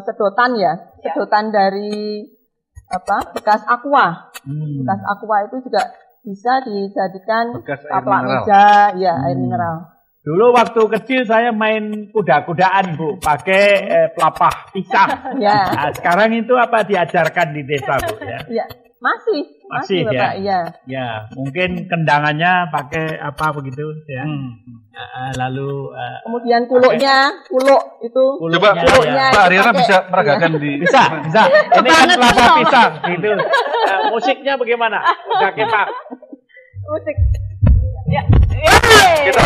sedotan ya. Sedotan dari bekas aqua. Bekas aqua itu juga bisa dijadikan taplak meja, ya air mineral. Dulu waktu kecil saya main kuda-kudaan Bu, pakai pelapah pisang. Nah, sekarang itu apa diajarkan di desa Bu ya? Ya, masih Bapak, ya. Ya, mungkin kendangannya pakai apa begitu ya. Lalu kemudian kuluk itu. Coba Pak Ariana bisa meragakan di bisa. Ini kan pelapah pisang gitu. Musiknya bagaimana? Udah Pak. Musik. Ya. Kita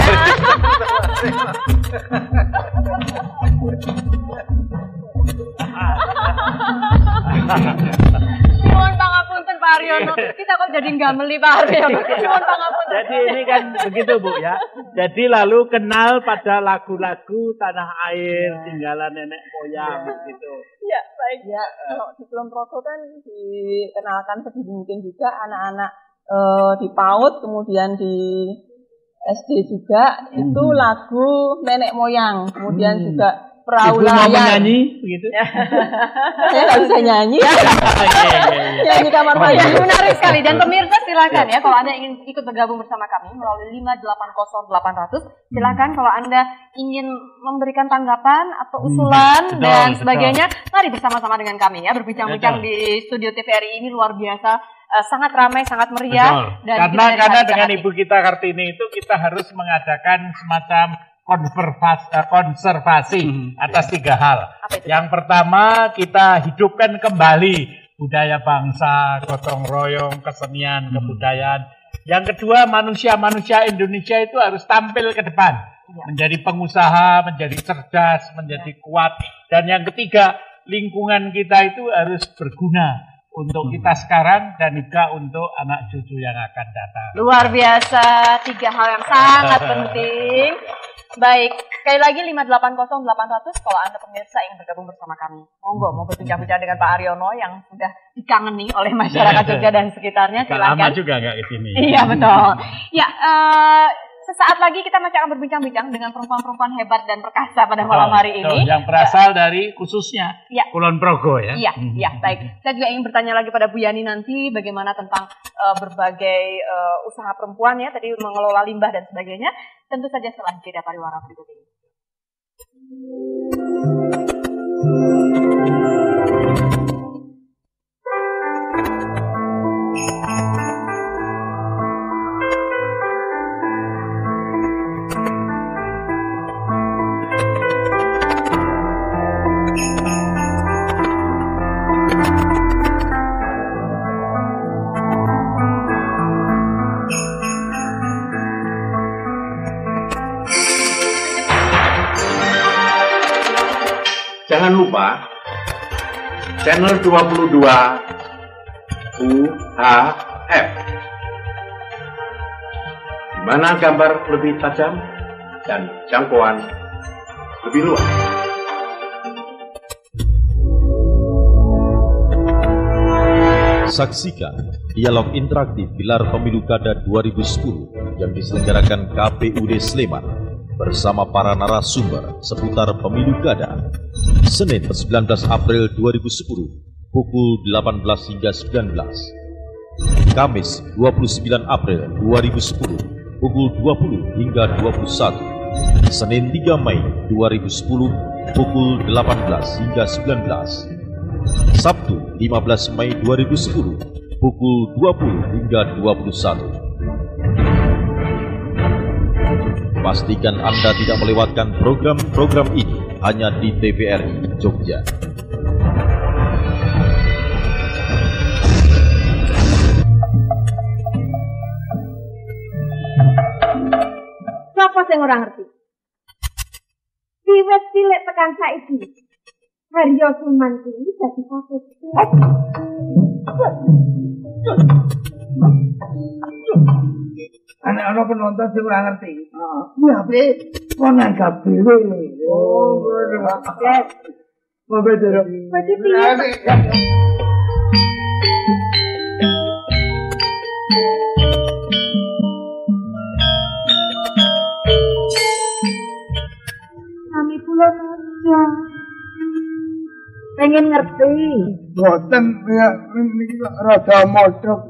Mohon pangapunten Pak Aryono, kita kok jadi ngameli Pak Aryono. Mohon pangapunten. Jadi ini kan begitu Bu ya. Jadi lalu kenal pada lagu-lagu tanah air tinggalan nenek moyang gitu. Ya baik ya. Kalau di Kulon Progo kan dikenalkan sedini mungkin juga anak-anak di PAUD kemudian di SD juga itu lagu nenek moyang, kemudian juga perahu layar. Ibu mau menyanyi begitu? Saya nggak bisa nyanyi. Nyanyi kamar mandi. Menarik sekali dan pemirsa silakan ya kalau Anda ingin ikut bergabung bersama kami melalui 580-800 silakan kalau Anda ingin memberikan tanggapan atau usulan dan sebagainya mari bersama-sama dengan kami ya berbincang-bincang di studio TVRI ini luar biasa. Sangat ramai, sangat meriah. Dan karena dengan Ibu kita Kartini itu kita harus mengadakan semacam konservasi atas 3 hal. Yang pertama kita hidupkan kembali budaya bangsa, gotong royong, kesenian, kebudayaan. Yang kedua manusia-manusia Indonesia itu harus tampil ke depan, menjadi pengusaha, menjadi cerdas, menjadi kuat. Dan yang ketiga lingkungan kita itu harus berguna untuk kita sekarang dan juga untuk anak cucu yang akan datang. Luar biasa, 3 hal yang sangat penting. Baik, sekali lagi 580-800 kalau Anda pemirsa ingin bergabung bersama kami. Monggo mau berbincang-bincang dengan Pak Aryono yang sudah dikangeni oleh masyarakat Jogja dan sekitarnya. Silakan. Lama juga nggak kesini. Iya betul. Ya, sesaat lagi kita masih akan berbincang-bincang dengan perempuan-perempuan hebat dan perkasa pada malam hari ini. Yang berasal dari khususnya Kulon Progo ya. Iya, baik. Saya juga ingin bertanya lagi pada Bu Yani nanti bagaimana tentang berbagai usaha perempuan ya, tadi mengelola limbah dan sebagainya. Tentu saja setelah jeda pariwara berikut ini. Jangan lupa channel 22 UHF di mana gambar lebih tajam dan jangkauan lebih luas. Saksikan dialog interaktif gelar pemilu Kada 2010 yang diselenggarakan KPUD Sleman bersama para narasumber seputar pemilu kada. Senin 19 April 2010 pukul 18 hingga 19. Kamis 29 April 2010 pukul 20 hingga 21. Senin 3 Mei 2010 pukul 18 hingga 19. Sabtu 15 Mei 2010 pukul 20 hingga 21. Pastikan Anda tidak melewatkan program-program ini hanya di TVRI Jogja. Siapa sing ora ngerti? Wiwit cilik tekan saiki. Haryo Suman iki dadi kakek. Ana penonton sing ora ngerti. Iya, Bre. Konan kabeh. Oh, oke. Moga jero. Kami pula saja pengen ngerti. Boten ya niki rada modok.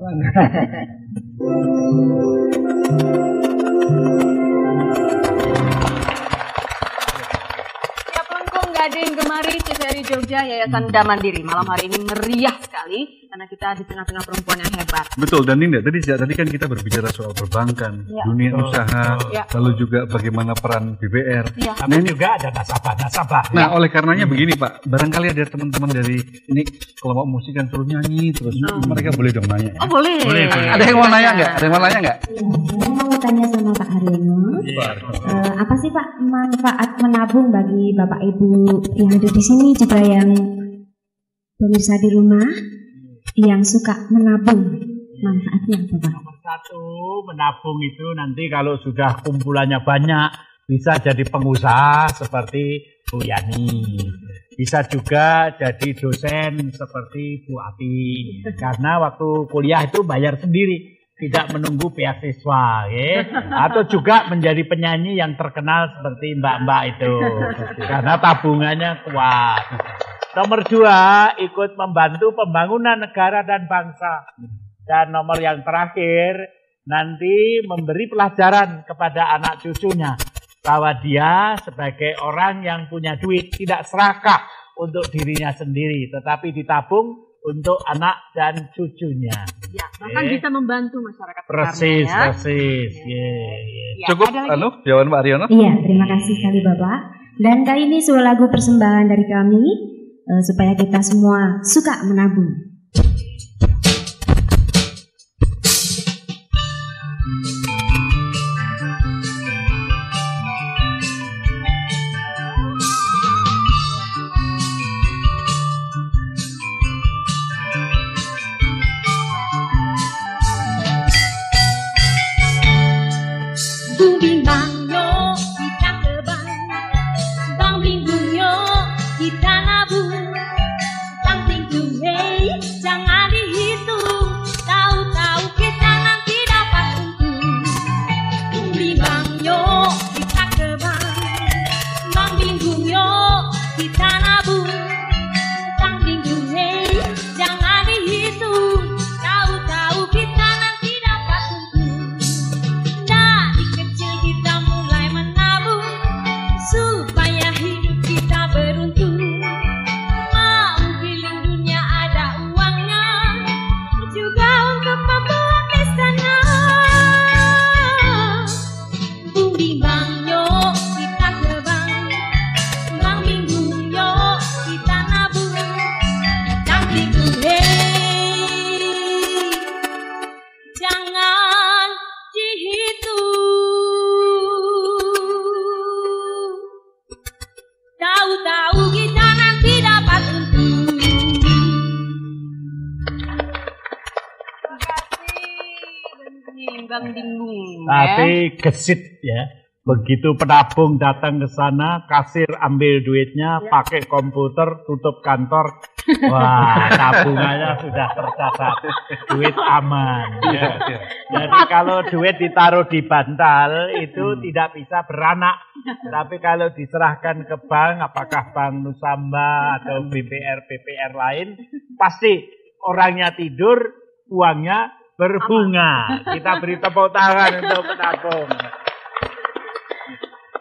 Gading Gemari TVRI Jogja Yayasan Damandiri malam hari ini meriah sekali karena kita di tengah-tengah perempuan yang hebat. Betul, dan Ninda tadi kan kita berbicara soal perbankan, dunia usaha, lalu juga bagaimana peran BBR. Tapi juga ada nasabah. Nah, oleh karenanya begini Pak, barangkali ada teman-teman dari ini kelompok musik kan terus nyanyi terus mereka boleh dong nanya. Oh boleh. Ada yang mau nanya nggak? Saya mau tanya sama Pak Haryono. Apa sih Pak manfaat menabung bagi Bapak Ibu yang ada di sini juga yang pemirsa di rumah yang suka menabung, manfaatnya apa Pak? Nomor satu, menabung itu nanti kalau sudah kumpulannya banyak bisa jadi pengusaha seperti Bu Yani, bisa juga jadi dosen seperti Bu Ati, karena waktu kuliah itu bayar sendiri, tidak menunggu beasiswa, ya. Atau juga menjadi penyanyi yang terkenal seperti mbak-mbak itu, karena tabungannya kuat. Nomor dua, ikut membantu pembangunan negara dan bangsa. Dan nomor yang terakhir, nanti memberi pelajaran kepada anak cucunya bahwa dia sebagai orang yang punya duit tidak serakah untuk dirinya sendiri, tetapi ditabung untuk anak dan cucunya. Ya, bahkan bisa membantu masyarakat. Persis. Ya, cukup, jawaban Pak Haryono. Iya, terima kasih sekali Bapak. Dan kali ini sebuah lagu persembahan dari kami supaya kita semua suka menabung. Tapi gesit ya, Begitu penabung datang ke sana, kasir ambil duitnya, pakai komputer, tutup kantor. Wah, tabungannya sudah tercatat, duit aman. Ya. Jadi kalau duit ditaruh di bantal itu tidak bisa beranak. Tapi kalau diserahkan ke bank, apakah Bank Nusamba atau BPR lain, pasti orangnya tidur, uangnya berbunga. Kita beri tepuk tangan untuk penabung.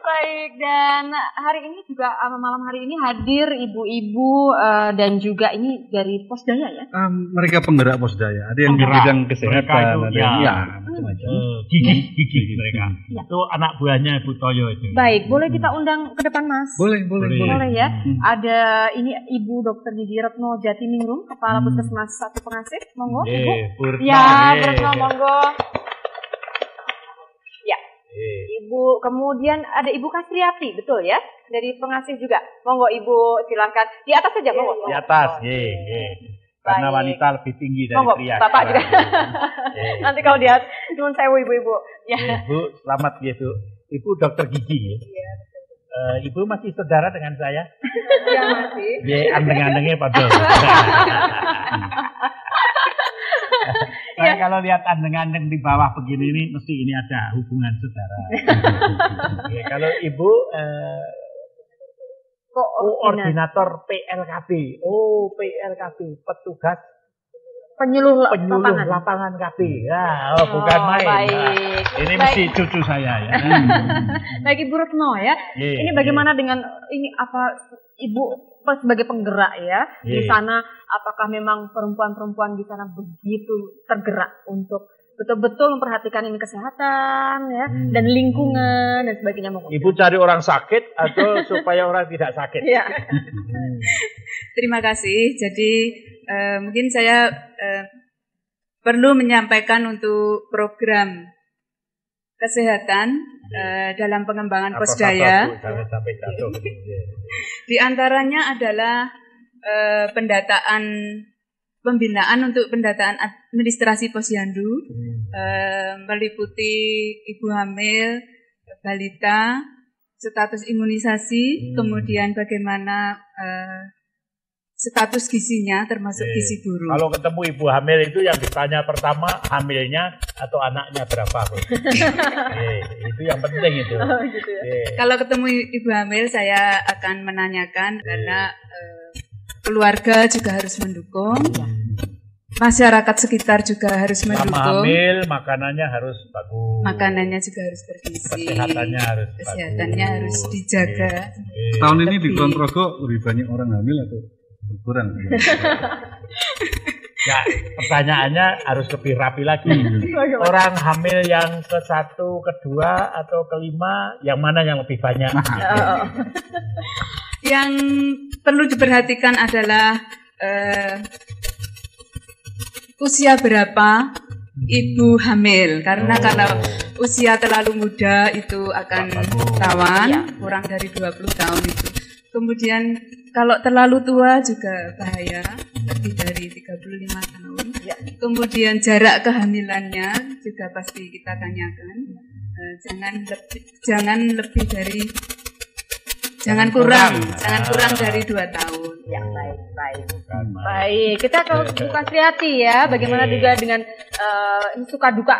Baik, dan hari ini juga malam hari ini hadir ibu-ibu dan juga ini dari Posdaya ya? Mereka penggerak Posdaya, ada yang di bidang kesehatan, ada yang macam-macam. Gigi mereka. Itu anak buahnya Bu Toyo itu. Baik, boleh kita undang ke depan Mas? Boleh Ya. Ada ini Ibu Dr. Gigi Retno Jatiningrum, Kepala Puskesmas 1 Pengasih. Monggo, Ibu. Bu Retno. Ya, Bu Retno, monggo. Ibu, kemudian ada Ibu Kasriati, betul ya? Dari Pengasih juga. Monggo Ibu, silakan. Di atas saja, monggo. Di atas, karena wanita lebih tinggi dari pria. Bapak juga. Nanti kalau lihat, nuwun sewu ibu-ibu. Ya. Ibu, selamat ya Bu. Ibu Dokter Gigi ya? Iya, betul. Ibu masih saudara dengan saya? Iya, masih. Ya, andeng-andengnya padahal. Saya kalau lihat andeng-andeng di bawah begini ini mesti ini ada hubungan saudara. Kalau Ibu koordinator PLKB. Oh, PLKB, petugas penyuluh lapangan KB. Ya, bukan main. Baik. Ini mesti cucu saya ya. Baik Ibu Retno ya. Ini bagaimana dengan ini apa Ibu sebagai penggerak ya di sana, apakah memang perempuan-perempuan di sana begitu tergerak untuk betul-betul memperhatikan ini kesehatan ya dan lingkungan dan sebagainya? Ibu cari orang sakit atau supaya orang tidak sakit? Ya. Terima kasih. Jadi mungkin saya perlu menyampaikan untuk program kesehatan dalam pengembangan Posdaya. Di antaranya adalah pembinaan untuk pendataan administrasi posyandu, meliputi ibu hamil, balita, status imunisasi, kemudian bagaimana status gizinya termasuk gizi buruk. Kalau ketemu ibu hamil itu yang ditanya pertama hamilnya atau anaknya berapa? Itu yang penting itu. Oh, gitu ya. Kalau ketemu ibu hamil saya akan menanyakan karena keluarga juga harus mendukung. Masyarakat sekitar juga harus mendukung. Sama hamil makanannya harus bagus. Makanannya juga harus bergizi. Kesehatannya harus dijaga. Tahun ini di Kulon Progo lebih banyak orang hamil atau kurang? Ya, pertanyaannya harus lebih rapi lagi. Orang hamil yang ke-1, ke-2 atau ke-5, yang mana yang lebih banyak? Yang perlu diperhatikan adalah usia berapa ibu hamil, karena kalau usia terlalu muda itu akan rawan, kurang dari 20 tahun itu. Kemudian kalau terlalu tua juga bahaya, lebih dari 35 tahun. Kemudian jarak kehamilannya juga pasti kita tanyakan. Jangan kurang dari 2 tahun. Ya, baik. Kita ke Bu Kasriati ya. Bagaimana juga dengan suka duka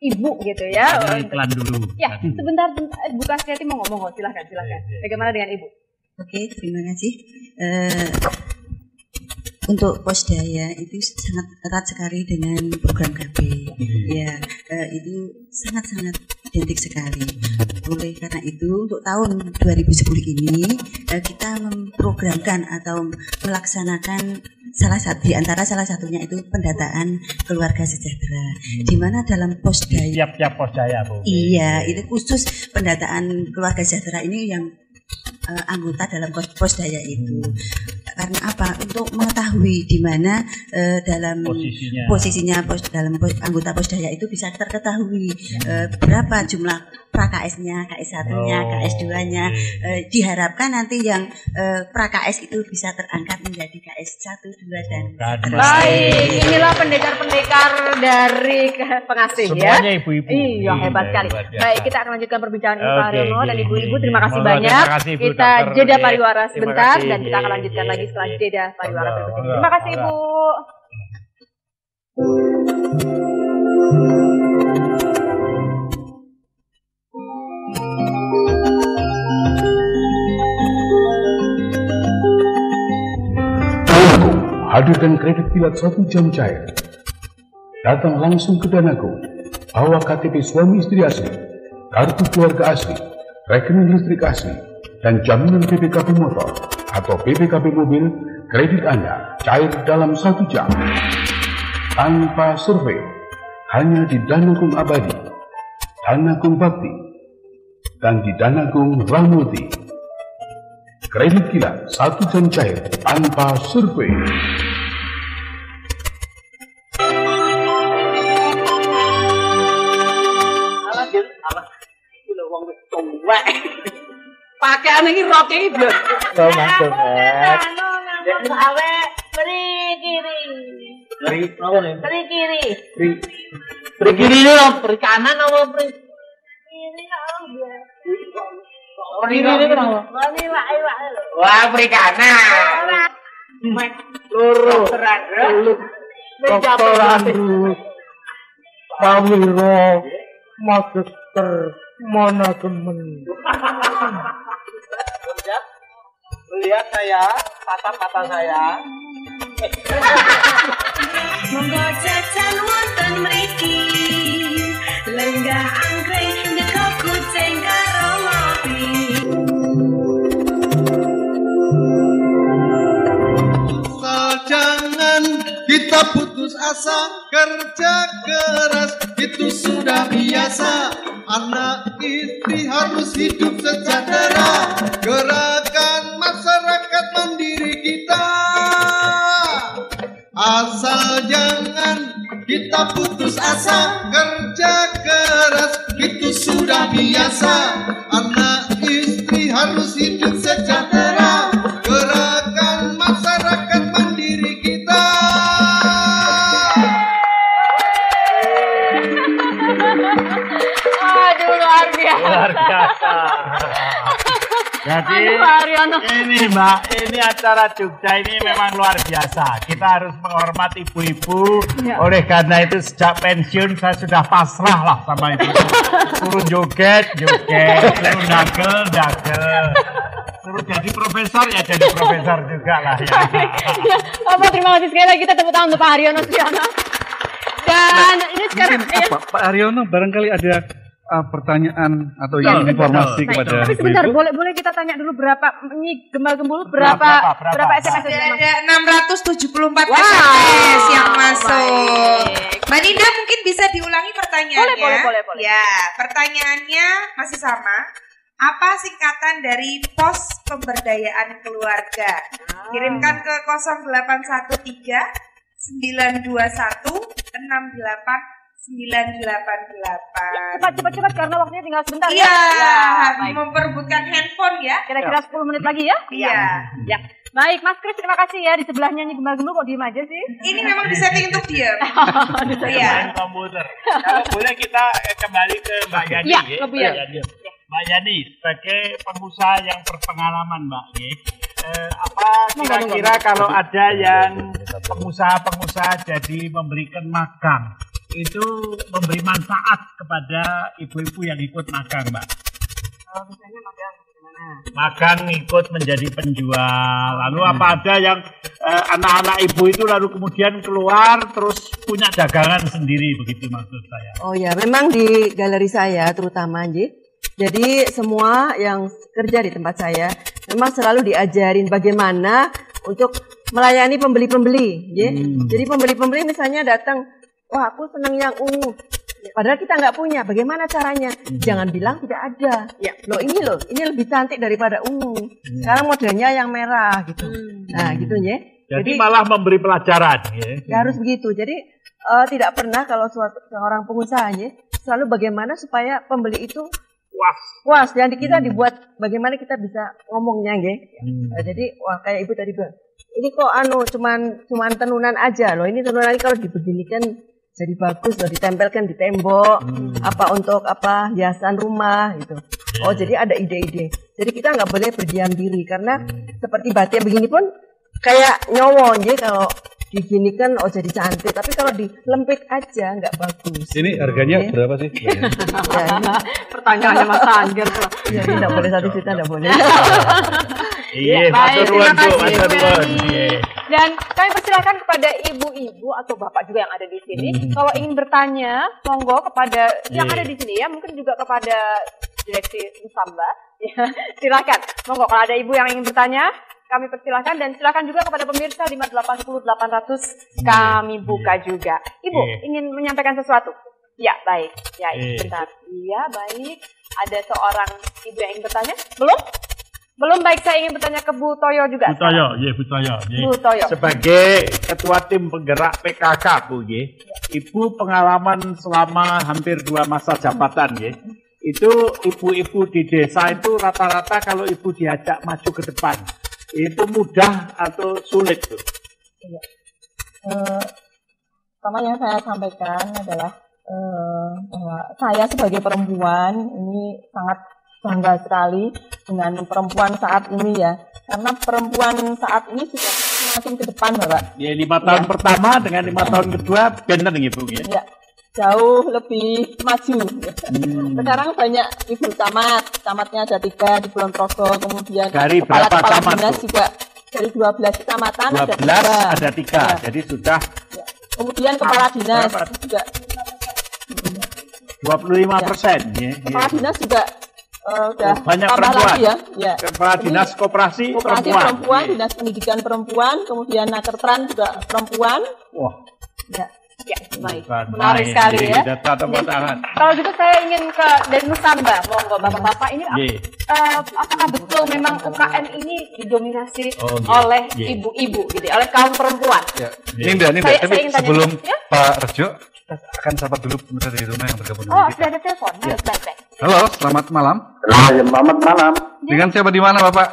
ibu gitu ya. Iklan dulu. Ya, sebentar Bu Kasriati monggo, silakan. Bagaimana dengan ibu? Oke, terima kasih. Untuk Posdaya itu sangat erat sekali dengan program KB. Ya, itu sangat-sangat identik sekali. Oleh karena itu, untuk tahun 2010 ini kita memprogramkan atau melaksanakan salah satunya itu pendataan keluarga sejahtera. Di mana dalam Posdaya. Tiap Posdaya, Bu. Iya, itu khusus pendataan keluarga sejahtera ini yang anggota dalam posdaya itu. Karena apa? Untuk mengetahui di mana dalam posisinya dalam anggota posdaya itu bisa terketahui berapa jumlah pra-KS-nya, KS1-nya, KS2-nya. Diharapkan nanti yang pra-KS itu bisa terangkat menjadi KS1, 2 dan baik. Inilah pendekar-pendekar dari pengasih ya. Semuanya ibu-ibu. Iya, hebat sekali. Baik, kita akan lanjutkan perbincangan ini Pak Haryono dan ibu-ibu. Terima kasih Terima banyak. kasih, Bu Kita Dokter. jeda pariwara sebentar kasih. dan kita akan lanjutkan lagi setelah jeda pariwara berikut ini. Terima kasih Ibu. Danago hadirkan kredit kilat 1 jam cair. Datang langsung ke Danago, bawa KTP suami istri asli, kartu keluarga asli, rekening listrik asli, dan jaminan BPKB motor atau BPKB mobil. Kredit Anda cair dalam 1 jam tanpa survei, hanya di Danagung Abadi, Danagung Bakti, dan di Danagung Ramudi. Kredit kilat 1 jam cair tanpa survei. Pakaian ini rok ini biar. Awe beri kiri. Beri apa nih? Beri kiri. Beri kiri ini loh, beri kanan apa beri? Kiri kok dia. Beri kiri kenapa? Wani wak. Wah, beri kanan. Loro. Lu. Dokter Andrew. Pawiro. Magister manajemen. Lihat saya, kata-kata saya. Monggo jajan wonten mriki. Lenggah anggrek ndeka kucing karo ngopi. Jangan kita putus asa, kerja keras itu sudah biasa. Anak istri harus hidup sejahtera. Gerakan masyarakat mandiri kita. Asal jangan kita putus asa, kerja keras itu sudah biasa. Anak istri harus hidup sejahtera. Gerakan masyarakat mandiri kita. Aduh, luar biasa. Luar biasa. Jadi Aduh, Pak Haryono. ini Mbak, ini acara Jogja ini memang luar biasa. Kita harus menghormati ibu-ibu. Ya. Oleh karena itu sejak pensiun saya sudah pasrah lah sama itu. Suruh joget, suruh dagel. Suruh jadi profesor ya jadi profesor juga lah ya. Ya, Bapak, terima kasih sekali lagi. Kita tepuk tangan untuk Pak Haryono Suyono. Dan ini sekarang Mungkin apa, Pak Haryono barangkali ada pertanyaan atau ingin informasi kepada tapi sebentar, ibu-ibu. boleh kita tanya dulu berapa ini gembal-gembul berapa SMS yang Ada 674 Wow. SMS yang masuk. Mbak Ninda mungkin bisa diulangi pertanyaannya. Boleh. Ya, pertanyaannya masih sama. Apa singkatan dari Pos Pemberdayaan Keluarga? Kirimkan ke 0813 921 68 988. cepat karena waktunya tinggal sebentar. Iya, baik. memperebutkan handphone ya. Kira-kira 10 menit lagi ya? Iya. Ya. Baik, Mas Kris, terima kasih ya. Di sebelahnya nyanyi gembal-gembul kok diem aja sih? Ini memang disetting untuk diam. Iya. Komputer. Kalau boleh kita kembali ke Mbak Yani. Ya, ya. lebih ya. Mbak Yani, sebagai pengusaha yang berpengalaman, Mbak, apa kira-kira kalau ada yang pengusaha-pengusaha jadi memberikan magang, itu memberi manfaat kepada ibu-ibu yang ikut magang, Mbak? Kalau misalnya magang gimana? Magang ikut menjadi penjual, lalu apa ada yang anak-anak ibu itu lalu kemudian keluar terus punya dagangan sendiri, begitu maksud saya? Oh ya, memang di galeri saya terutama, jadi semua yang kerja di tempat saya memang selalu diajarin bagaimana untuk melayani pembeli-pembeli. Jadi pembeli-pembeli misalnya datang, wah aku senang yang ungu, Padahal kita nggak punya. Bagaimana caranya? Jangan bilang tidak ada. Ya, loh, ini lebih cantik daripada ungu. Sekarang modelnya yang merah gitu. Nah, gitu ya. Jadi malah memberi pelajaran. Ya harus begitu. Jadi tidak pernah kalau seorang pengusaha ya, selalu bagaimana supaya pembeli itu puas. Dan kita dibuat bagaimana kita bisa ngomongnya ya. Jadi kayak ibu tadi bilang, ini kok cuman tenunan aja loh. Ini tenunan kalau dibeginikan jadi bagus loh, ditempelkan di tembok, hiasan rumah gitu. Oh, jadi ada ide-ide. Jadi kita nggak boleh berdiam diri karena seperti batik begini pun kayak nyowon ya, kalau diginikan jadi cantik, tapi kalau dilempit aja nggak bagus. Ini harganya berapa sih? Pertanyaannya Mas Angger. Ya, ini nggak boleh 1 juta, nggak boleh. Iya, terima kasih. Dan kami persilakan kepada ibu-ibu atau bapak juga yang ada di sini, kalau ingin bertanya, monggo kepada yang ada di sini ya, mungkin juga kepada Direksi Nusamba. Ya, silakan. Monggo kalau ada ibu yang ingin bertanya, kami persilakan, dan silakan juga kepada pemirsa 5810 800 kami buka juga. Ibu ingin menyampaikan sesuatu? Ya, baik. Ya, bentar. Iya, baik. Ada seorang ibu yang ingin bertanya? Belum, baik, saya ingin bertanya ke Bu Toyo juga. Bu Toyo. Sebagai ketua tim penggerak PKK, Bu, Ibu pengalaman selama hampir 2 masa jabatan, itu ibu-ibu di desa itu rata-rata kalau ibu diajak maju ke depan, itu mudah atau sulit, Bu? Pertama yang saya sampaikan adalah bahwa saya sebagai perempuan ini sangat bangga sekali dengan perempuan saat ini ya, karena perempuan saat ini sudah semakin ke depan, Bapak. Ya, 5 tahun pertama dengan 5 tahun kedua benar nih, Bu. Ya, jauh lebih maju. Sekarang banyak ibu camatnya ada 3 di Kulon Progo, kemudian dari berapa camat dinas juga dari 12 kecamatan 12 ada 3. Ya. Jadi sudah. Ya. Kemudian kepala dinas juga 25%. Ya. Kepala dinas juga udah banyak perempuan ya. Kepala dinas koperasi perempuan, dinas pendidikan perempuan, kemudian Nakertran juga perempuan. Wah. Ya, baik. Menarik sekali ya. Kalau gitu saya ingin ke dari Nusamba, monggo bapak-bapak ini apakah betul memang UKM ini didominasi oleh ibu-ibu gitu, oleh kaum perempuan? Ya. Ninda, tapi sebelum Pak Rejo akan sapa dulu pemirsa di rumah yang bergabung dengan kita. Sudah ada telepon. Baik. Halo, selamat malam. Selamat malam. Dengan siapa di mana, Bapak?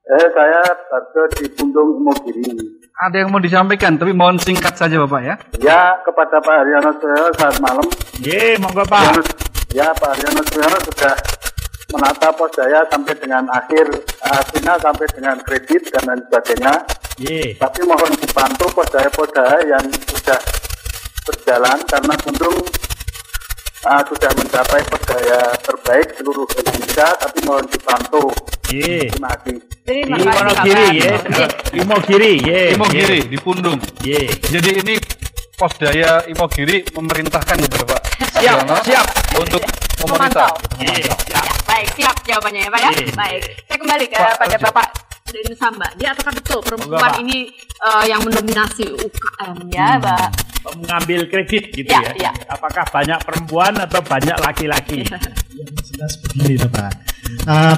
Saya Barjo di Pundung Imogiri. Ada yang mau disampaikan, tapi mohon singkat saja, Bapak ya. Ya, kepada Pak Haryono Suyono saat malam. Monggo Pak. Ya, Pak Haryono Suyono sudah menata pos daya sampai dengan akhir final, sampai dengan kredit dan lain sebagainya. Tapi mohon dibantu pos daya yang sudah berjalan, karena Pundung sudah mencapai pos daya terbaik seluruh Indonesia, tapi mohon dibantu. Terima kasih. Imogiri di Pundung. Jadi ini pos daya Imogiri memerintahkan Bapak siap untuk memonitor. Baik, siap jawabannya ya Pak ya. Baik, saya kembali kepada Bapak dari Nusamba. Dia apakah betul perempuan ini yang mendominasi UKM ya, Pak? Mengambil kredit gitu ya. Apakah banyak perempuan atau banyak laki-laki? Yang jelas begini, Bapak.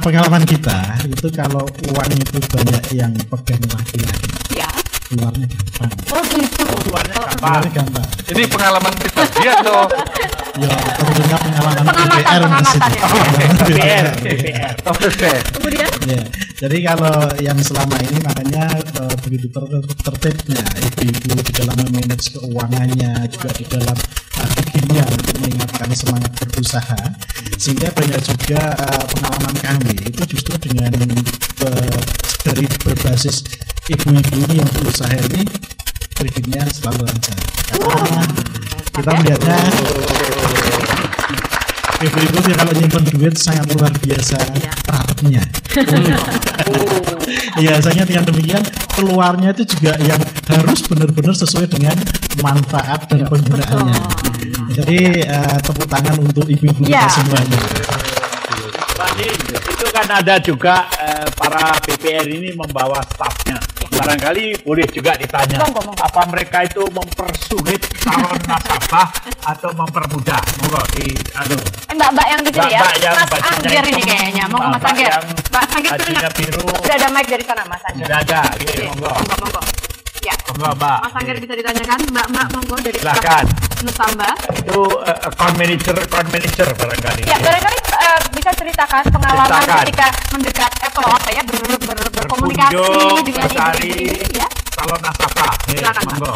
Pengalaman kita itu kalau uang itu banyak yang pegang laki-laki, keluarnya gampang. Oh gitu. Keluarnya gampang. Ini pengalaman pribadi atau? Ya, tentunya pengalaman DPR Kemudian? Ya, jadi kalau yang selama ini makanya begitu tertibnya ibu-ibu di dalam memanage keuangannya, juga di dalam kimia untuk meningkatkan semangat berusaha, sehingga banyak juga pengalaman kami itu justru dengan dari berbasis ibu-ibu ini yang berusaha ini kreditnya selalu lancar. Karena kita melihatnya ibu-ibu kalau nyimpen duit sangat luar biasa prakteknya. Biasanya dengan demikian keluarnya itu juga yang harus benar-benar sesuai dengan manfaat dan penggunaannya. Jadi tepuk tangan untuk ibu-ibu kita semuanya. Itu kan ada juga para BPR ini membawa stafnya. Barangkali boleh juga ditanya, apa mereka itu mempersulit calon nasabah apa atau mempermudah. Monggo di Mbak-mbak yang di sini ya. Mas Anggir ini hitam, kayaknya. Mau ke Mas Anggir. Mbak Anggir bajunya biru. Sudah ada mic dari sana Mas Anggir. Sudah ada. Oke, monggo. Monggo. Ya. Monggo, Mbak. Mas Anggir bisa ditanyakan, Mbak monggo dari Silakan. Nusamba. Itu account manager barangkali. Ya, barangkali bisa ceritakan pengalaman ketika mendekat berkomunikasi dengan ibu-ibu ya. Calon nasabah. Silakan, monggo.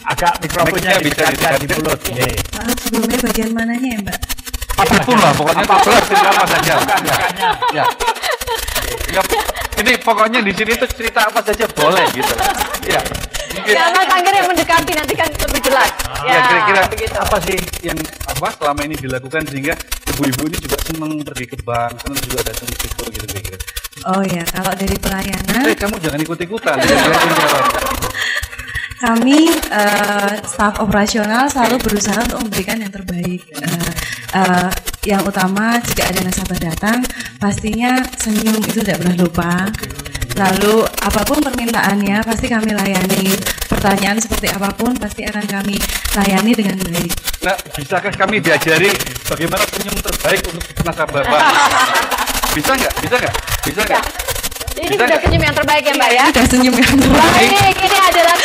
Agak mikrofonnya bisa di mulut. Sebelumnya bagian mananya ya, Mbak? Apapun lah, pokoknya 14 cerita apa saja. Ya. Ya, ini pokoknya di sini tuh cerita apa saja boleh gitu. Ya. Ya, Mas Anggir yang mendekati nanti kan lebih jelas. Ya, kira-kira apa sih yang selama ini dilakukan sehingga ibu-ibu ini juga senang pergi ke bank, senang juga datang ke situ gitu kira-kira. Oh ya, kalau dari pelayanan. Kamu jangan ikut-ikutan. Kami staf operasional selalu berusaha untuk memberikan yang terbaik. Yang utama jika ada nasabah datang, pastinya senyum itu tidak pernah lupa. Lalu apapun permintaannya pasti kami layani. Pertanyaan seperti apapun pasti akan kami layani dengan baik. Nah, bisakah kami diajari bagaimana senyum terbaik untuk nasabah Pak? Bisa nggak? Ini sudah senyum yang terbaik ya Mbak ya? Sudah senyum yang terbaik. Ini adalah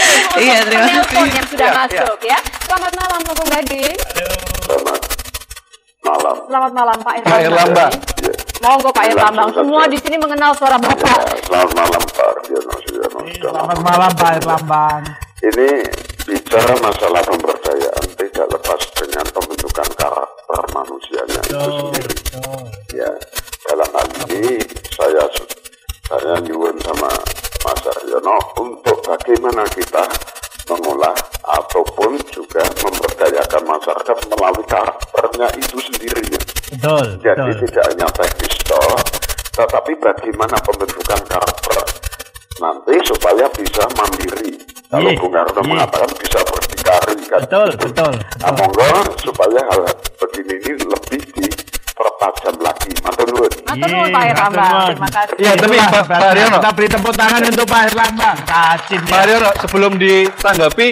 penelpon yang sudah masuk ya. Selamat malam Koko Gading. Selamat malam Pak Irlambang. Monggo Pak Irlambang. Semua di sini mengenal suara Bapak. Selamat malam Pak Ardiono. Selamat malam Pak Irlambang. Ini bicara masalah pemberdayaan tidak lepas dengan pembentukan karakter manusianya itu sendiri. Ya, dalam hal ini saya nyuwun sama Mas Aryono untuk bagaimana kita mengolah ataupun juga memberdayakan masyarakat melalui karakternya itu sendirinya. Jadi tidak hanya teknis toh, tetapi bagaimana pembentukan karakter nanti supaya bisa mandiri. Kalau Bung Karno mengatakan bisa berdikari kan. Betul. Nah, monggo supaya hal begini ini lebih dipertajam lagi. Matur nuwun. Matur nuwun Pak Irlambang. Terima kasih. Iya, tapi Pak Haryono, kita beri tepuk tangan untuk Pak Irlambang. Pak Haryono, sebelum ditanggapi,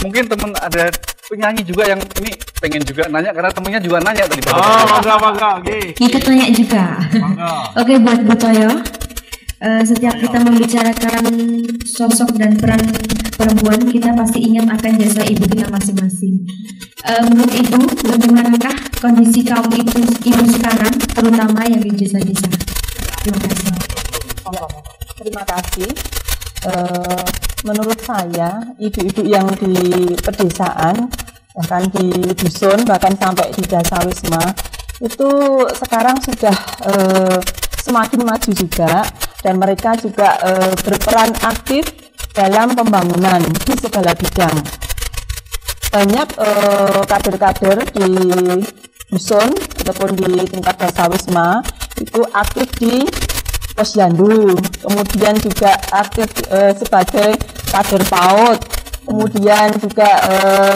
mungkin teman ada penyanyi juga yang ini pengen juga nanya karena temennya juga nanya tadi. Monggo. Ikut nanya juga. Oke, buat Botoyo. Setiap kita membicarakan sosok dan peran perempuan, kita pasti ingat akan jasa ibu kita masing-masing. Menurut Ibu, bagaimanakah kondisi kaum ibu sekarang, terutama yang di desa-desa? Terima kasih. Terima kasih. Menurut saya, ibu-ibu yang di pedesaan, bahkan di dusun, bahkan sampai di Dasawisma, itu sekarang sudah semakin maju juga, dan mereka juga berperan aktif dalam pembangunan di segala bidang. Banyak kader-kader di dusun ataupun di tingkat Dasawisma itu aktif di Posyandu, kemudian juga aktif sebagai kader PAUD, kemudian juga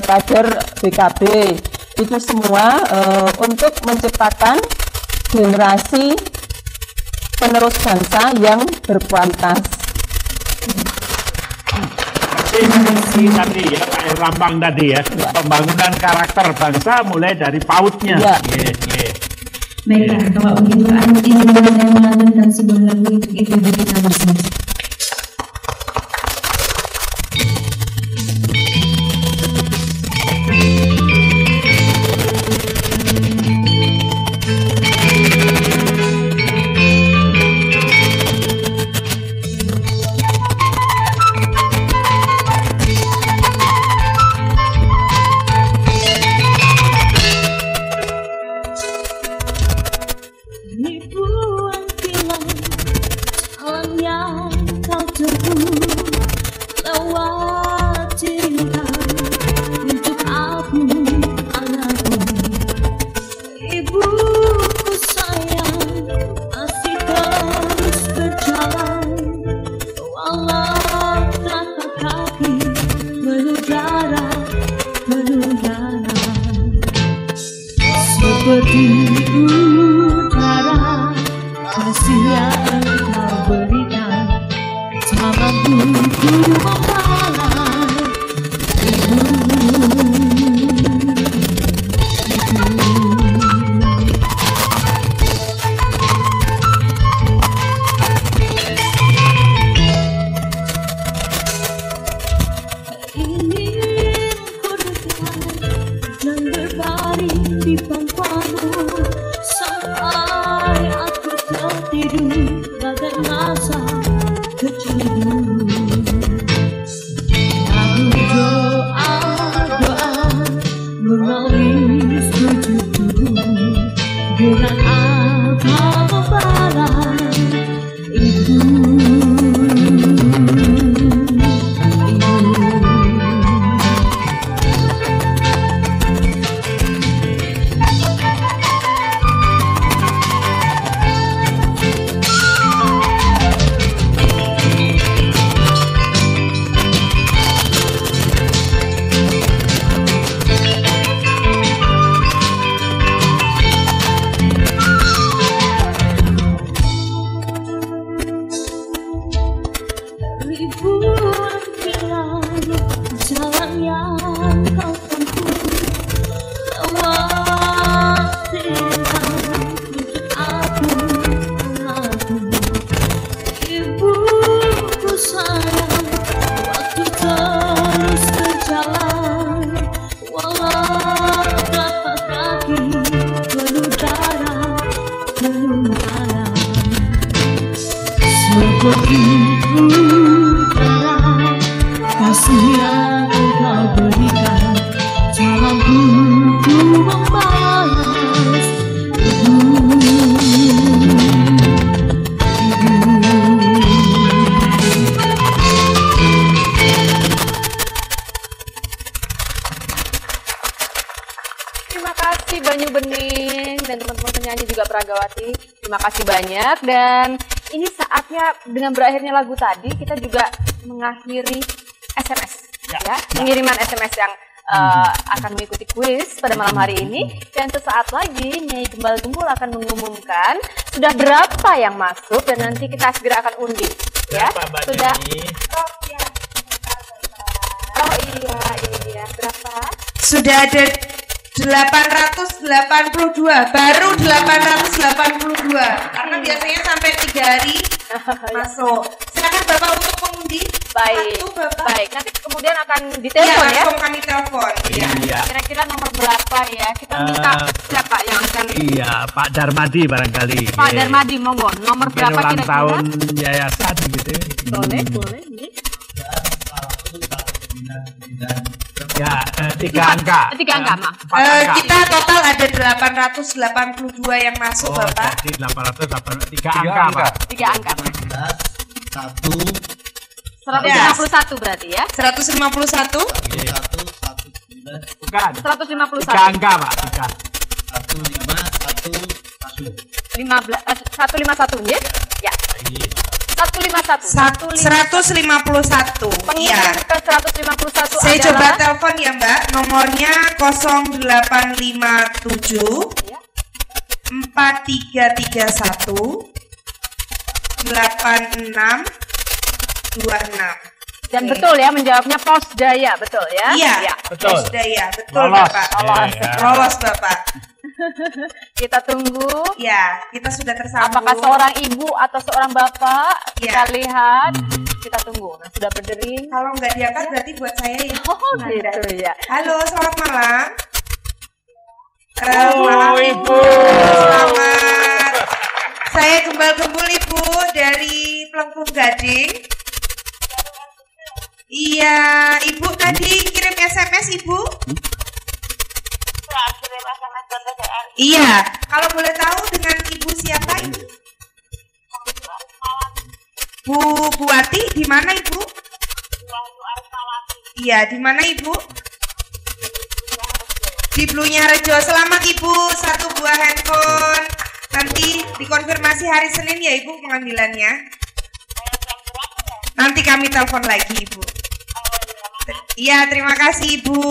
kader BKB. Itu semua untuk menciptakan generasi penerus bangsa yang berkualitas. Tadi ya Pak Irlambang tadi ya, pembangunan karakter bangsa mulai dari PAUD-nya. Baiklah, kalau begitu izinkan saya melantunkan sebuah lagu untuk ibu-ibu kita bersama. Seperti udara kasih yang engkau berikan, tak mampu ku membalas. Ibu tanpamu sampai aku tertidur bagai masa kecilmu. Aku doa menangis tujuhmu dengan apa membalas itu. Kasih yang kau berikan, jangan ku membalas Terima kasih Banyu Bening dan teman-teman penyanyi juga Pragawati. Terima kasih banyak, dan ini saatnya dengan berakhirnya lagu tadi kita juga mengakhiri SMS ya, pengiriman SMS yang akan mengikuti kuis pada malam hari ini. Dan sesaat lagi Nyai Gembal Gembul akan mengumumkan sudah berapa yang masuk dan nanti kita segera akan undi ya. Sudah oh iya, ini dia berapa? Sudah ada 882, baru 882 karena biasanya sampai 3 hari masuk. Silakan Bapak untuk mengundi. Baik, baik. Nanti kemudian akan ditelepon ya. Langsung kami telepon. Iya. Kira-kira nomor berapa ya? Kita minta siapa yang akan? Iya, Pak Darmadi barangkali. Pak Darmadi, monggo. Nomor Mungkin berapa ulang kira-kira? tahun yayasan gitu. Boleh, boleh. Ya, 3 angka. 3 angka, Mak. Kita total ada 882 yang masuk, Bapak. Jadi 883 angka, Pak. 3 angka. 151 berarti ya? 151. Bukan. 151. 3 angka, Pak. 151 ya? Ya. 151. 151. Pengiriman ke 151 Saya adalah coba telepon ya, Mbak. Nomornya 0857 4331 8626. dan betul ya menjawabnya Pos Jaya, betul ya? Iya, betul. Pos Jaya, betul Lolos. Bapak. Lolos. Lolos Bapak. Kita tunggu. Ya, kita sudah tersambung. Apakah seorang ibu atau seorang bapak? Ya. Kita lihat. Kita tunggu. Nah, sudah berdering. Kalau nggak diangkat berarti buat saya ya. Oh, gitu ya. Halo, selamat malam. Oh, Ibu. Selamat. Saya Gembal Gembul Ibu dari Plengkung Gading. Iya, Ibu tadi kirim SMS Ibu? Iya, kalau boleh tahu dengan Ibu siapa Ibu? Bu Buati, di mana Ibu? Iya, di mana Ibu? Di Blunya-Rejo. Selamat Ibu, 1 buah handphone. Nanti dikonfirmasi hari Senin ya Ibu pengambilannya. Nanti kami telepon lagi Ibu. Iya, terima kasih Ibu.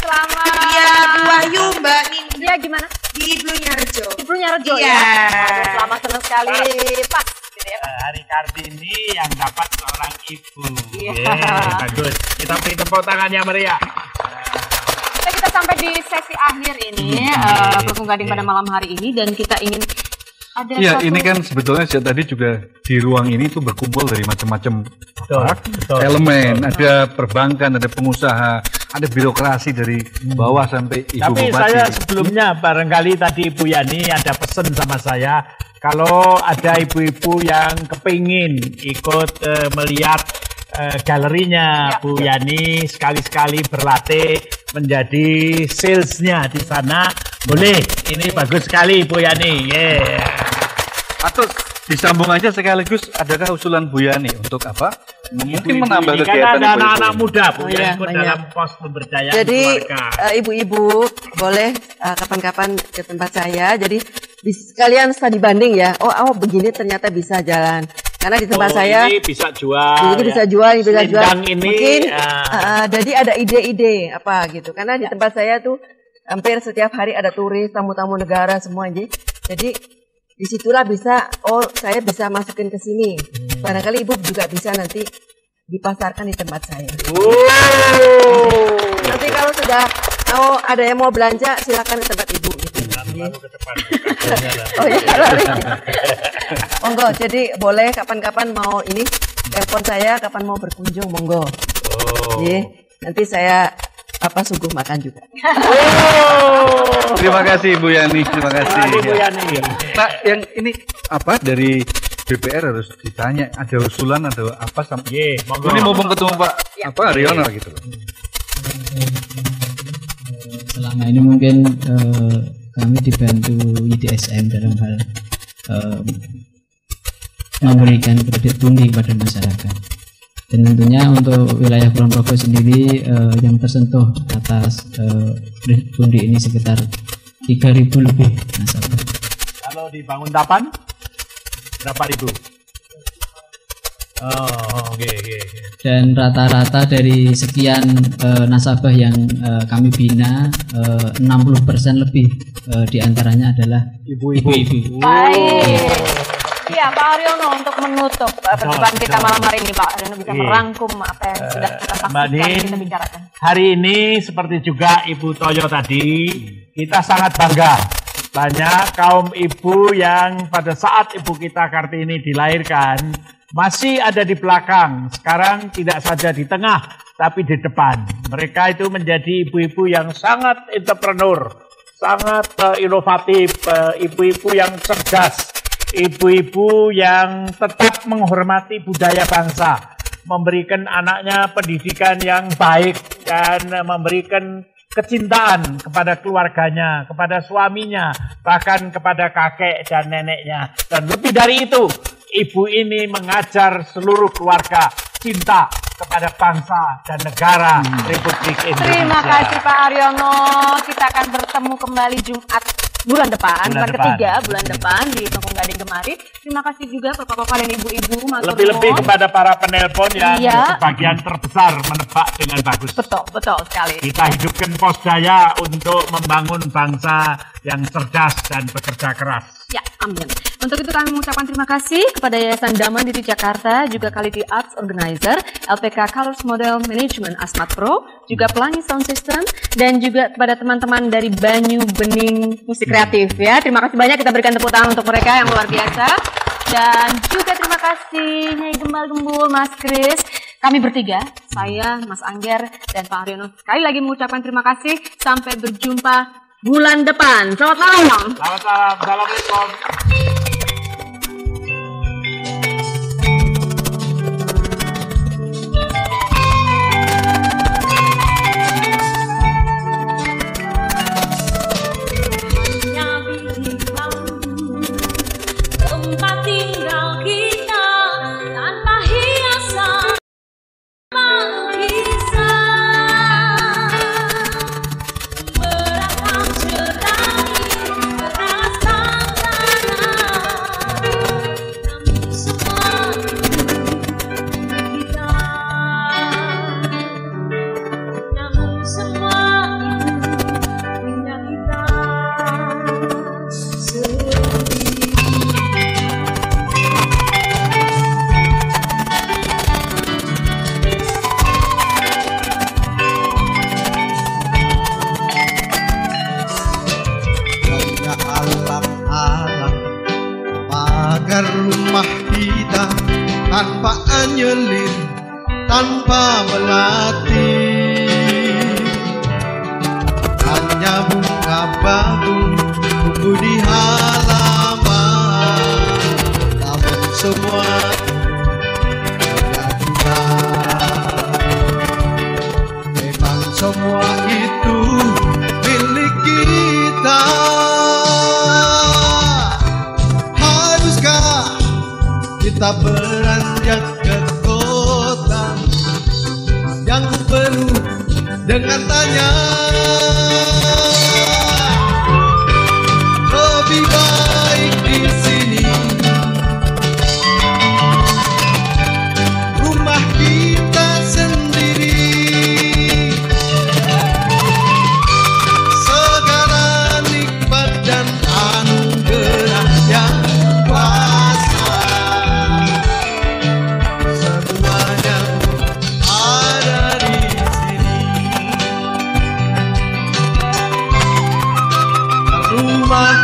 Selamat. Iya, Bu Wahyu, Mbak Nindi. Iya, gimana? Di Blunya-Rejo. Di Blunya-Rejo Iya. ya. Aduh, selamat senang sekali, Pak. Gitu ya, Pak. Hari Kartini yang dapat seorang ibu. Iya. Bagus. Kita beri tepuk tangan yang meriah. Kita sampai di sesi akhir ini Plengkung Gading pada malam hari ini, dan kita ingin ada Iya, satu... ini kan sebetulnya sejak tadi juga di ruang ini tuh berkumpul dari macam-macam elemen. Ada perbankan, ada pengusaha, ada birokrasi dari bawah sampai Ibu Tapi Bupati. saya sebelumnya barangkali tadi Ibu Yani ada pesan sama saya, kalau ada ibu-ibu yang kepingin ikut melihat galerinya Bu Yani, sekali-sekali berlatih menjadi salesnya di sana, boleh. Ini bagus sekali Bu Yani. Atau disambung aja sekaligus, adakah usulan Bu Yani untuk apa? Mungkin menambah Ini kegiatan kan ada ibu-ibu. anak-anak muda Bu Iya, yang ikut banyak. dalam pos pemberdayaan Jadi keluarga. ibu-ibu boleh kapan-kapan ke tempat saya. Jadi sekalian studi banding ya. Oh begini ternyata bisa jalan. Karena di tempat saya ini bisa jual, ini bisa jual, ini bisa jual. Selendang ini, Mungkin jadi ada ide-ide apa gitu. Karena di tempat saya tuh hampir setiap hari ada turis, tamu-tamu negara semua aja. Jadi disitulah bisa, oh saya bisa masukin ke sini. Barangkali ibu juga bisa nanti dipasarkan di tempat saya. Nanti kalau sudah ada yang mau belanja, silakan ke tempat ibu. Gitu. Oh iya, lari. Monggo, jadi boleh kapan-kapan mau ini telepon saya, kapan mau berkunjung, monggo. Nanti saya sungguh makan juga. Terima kasih Bu Yani, terima kasih. Bu Yani. Pak, yang ini apa dari DPR harus ditanya, ada usulan atau apa sama? Ini mumpung ketemu Pak Haryono gitu. Selama ini mungkin kami dibantu IDSM dalam hal memberikan kredit pundi kepada masyarakat. Dan tentunya untuk wilayah Kulon Progo sendiri yang tersentuh atas kredit pundi ini sekitar 3.000 lebih nasabah. Kalau di Banguntapan berapa ribu? Oke. Dan rata-rata dari sekian nasabah yang kami bina 60% lebih diantaranya adalah ibu-ibu. Baik. Iya Pak Haryono, untuk menutup pertemuan kita malam hari ini Pak Haryono bisa merangkum apa yang sudah kita saksikan, kita bicarakan. Hari ini seperti juga Ibu Toyo tadi, kita sangat bangga. Banyak kaum ibu yang pada saat ibu kita Kartini dilahirkan masih ada di belakang. Sekarang tidak saja di tengah, tapi di depan. Mereka itu menjadi ibu-ibu yang sangat entrepreneur, sangat inovatif, ibu-ibu yang cerdas, ibu-ibu yang tetap menghormati budaya bangsa, memberikan anaknya pendidikan yang baik dan memberikan kecintaan kepada keluarganya, kepada suaminya, bahkan kepada kakek dan neneknya. Dan lebih dari itu, ibu ini mengajar seluruh keluarga cinta kepada bangsa dan negara Republik Indonesia. Terima kasih Pak Haryono. Kita akan bertemu kembali Jumat bulan depan, bulan ketiga bulan depan di Kampung Gading Kemari. Terima kasih juga bapak-bapak dan ibu-ibu. Lebih-lebih kepada para penelpon yang sebagian terbesar menebak dengan bagus. Betul sekali. Kita hidupkan Pos Jaya untuk membangun bangsa yang cerdas dan bekerja keras. Ya, amin. Untuk itu kami mengucapkan terima kasih kepada Yayasan Daman Diri Jakarta, juga Quality Arts Organizer, LPK Colors Model Management Asmat Pro, juga Pelangi Sound System, dan juga kepada teman-teman dari Banyu Bening Musik Kreatif ya. Terima kasih banyak, kita berikan tepuk tangan untuk mereka yang luar biasa. Dan juga terima kasih Nyai Gembal Gembul, Mas Kris. Kami bertiga, saya, Mas Angger, dan Pak Haryono sekali lagi mengucapkan terima kasih. Sampai berjumpa bulan depan. Selamat malam. Selamat malam. Assalamualaikum. Tempat tinggal kita tanpa hiasan kisah beratap cerami beras tantangan, namun semua kita, namun semua punya kita alam-alam pagar rumah kita tanpa anyelir, tanpa melatih. ragu tunggu di halaman, namun semua punya kita. Memang semua itu milik kita. Haruskah kita beranjak ke kota yang penuh dengan tanya? Lebih baik di sini, rumah kita sendiri. Segala nikmat dan anugerah yang kuasa, semuanya ada di sini. Rumah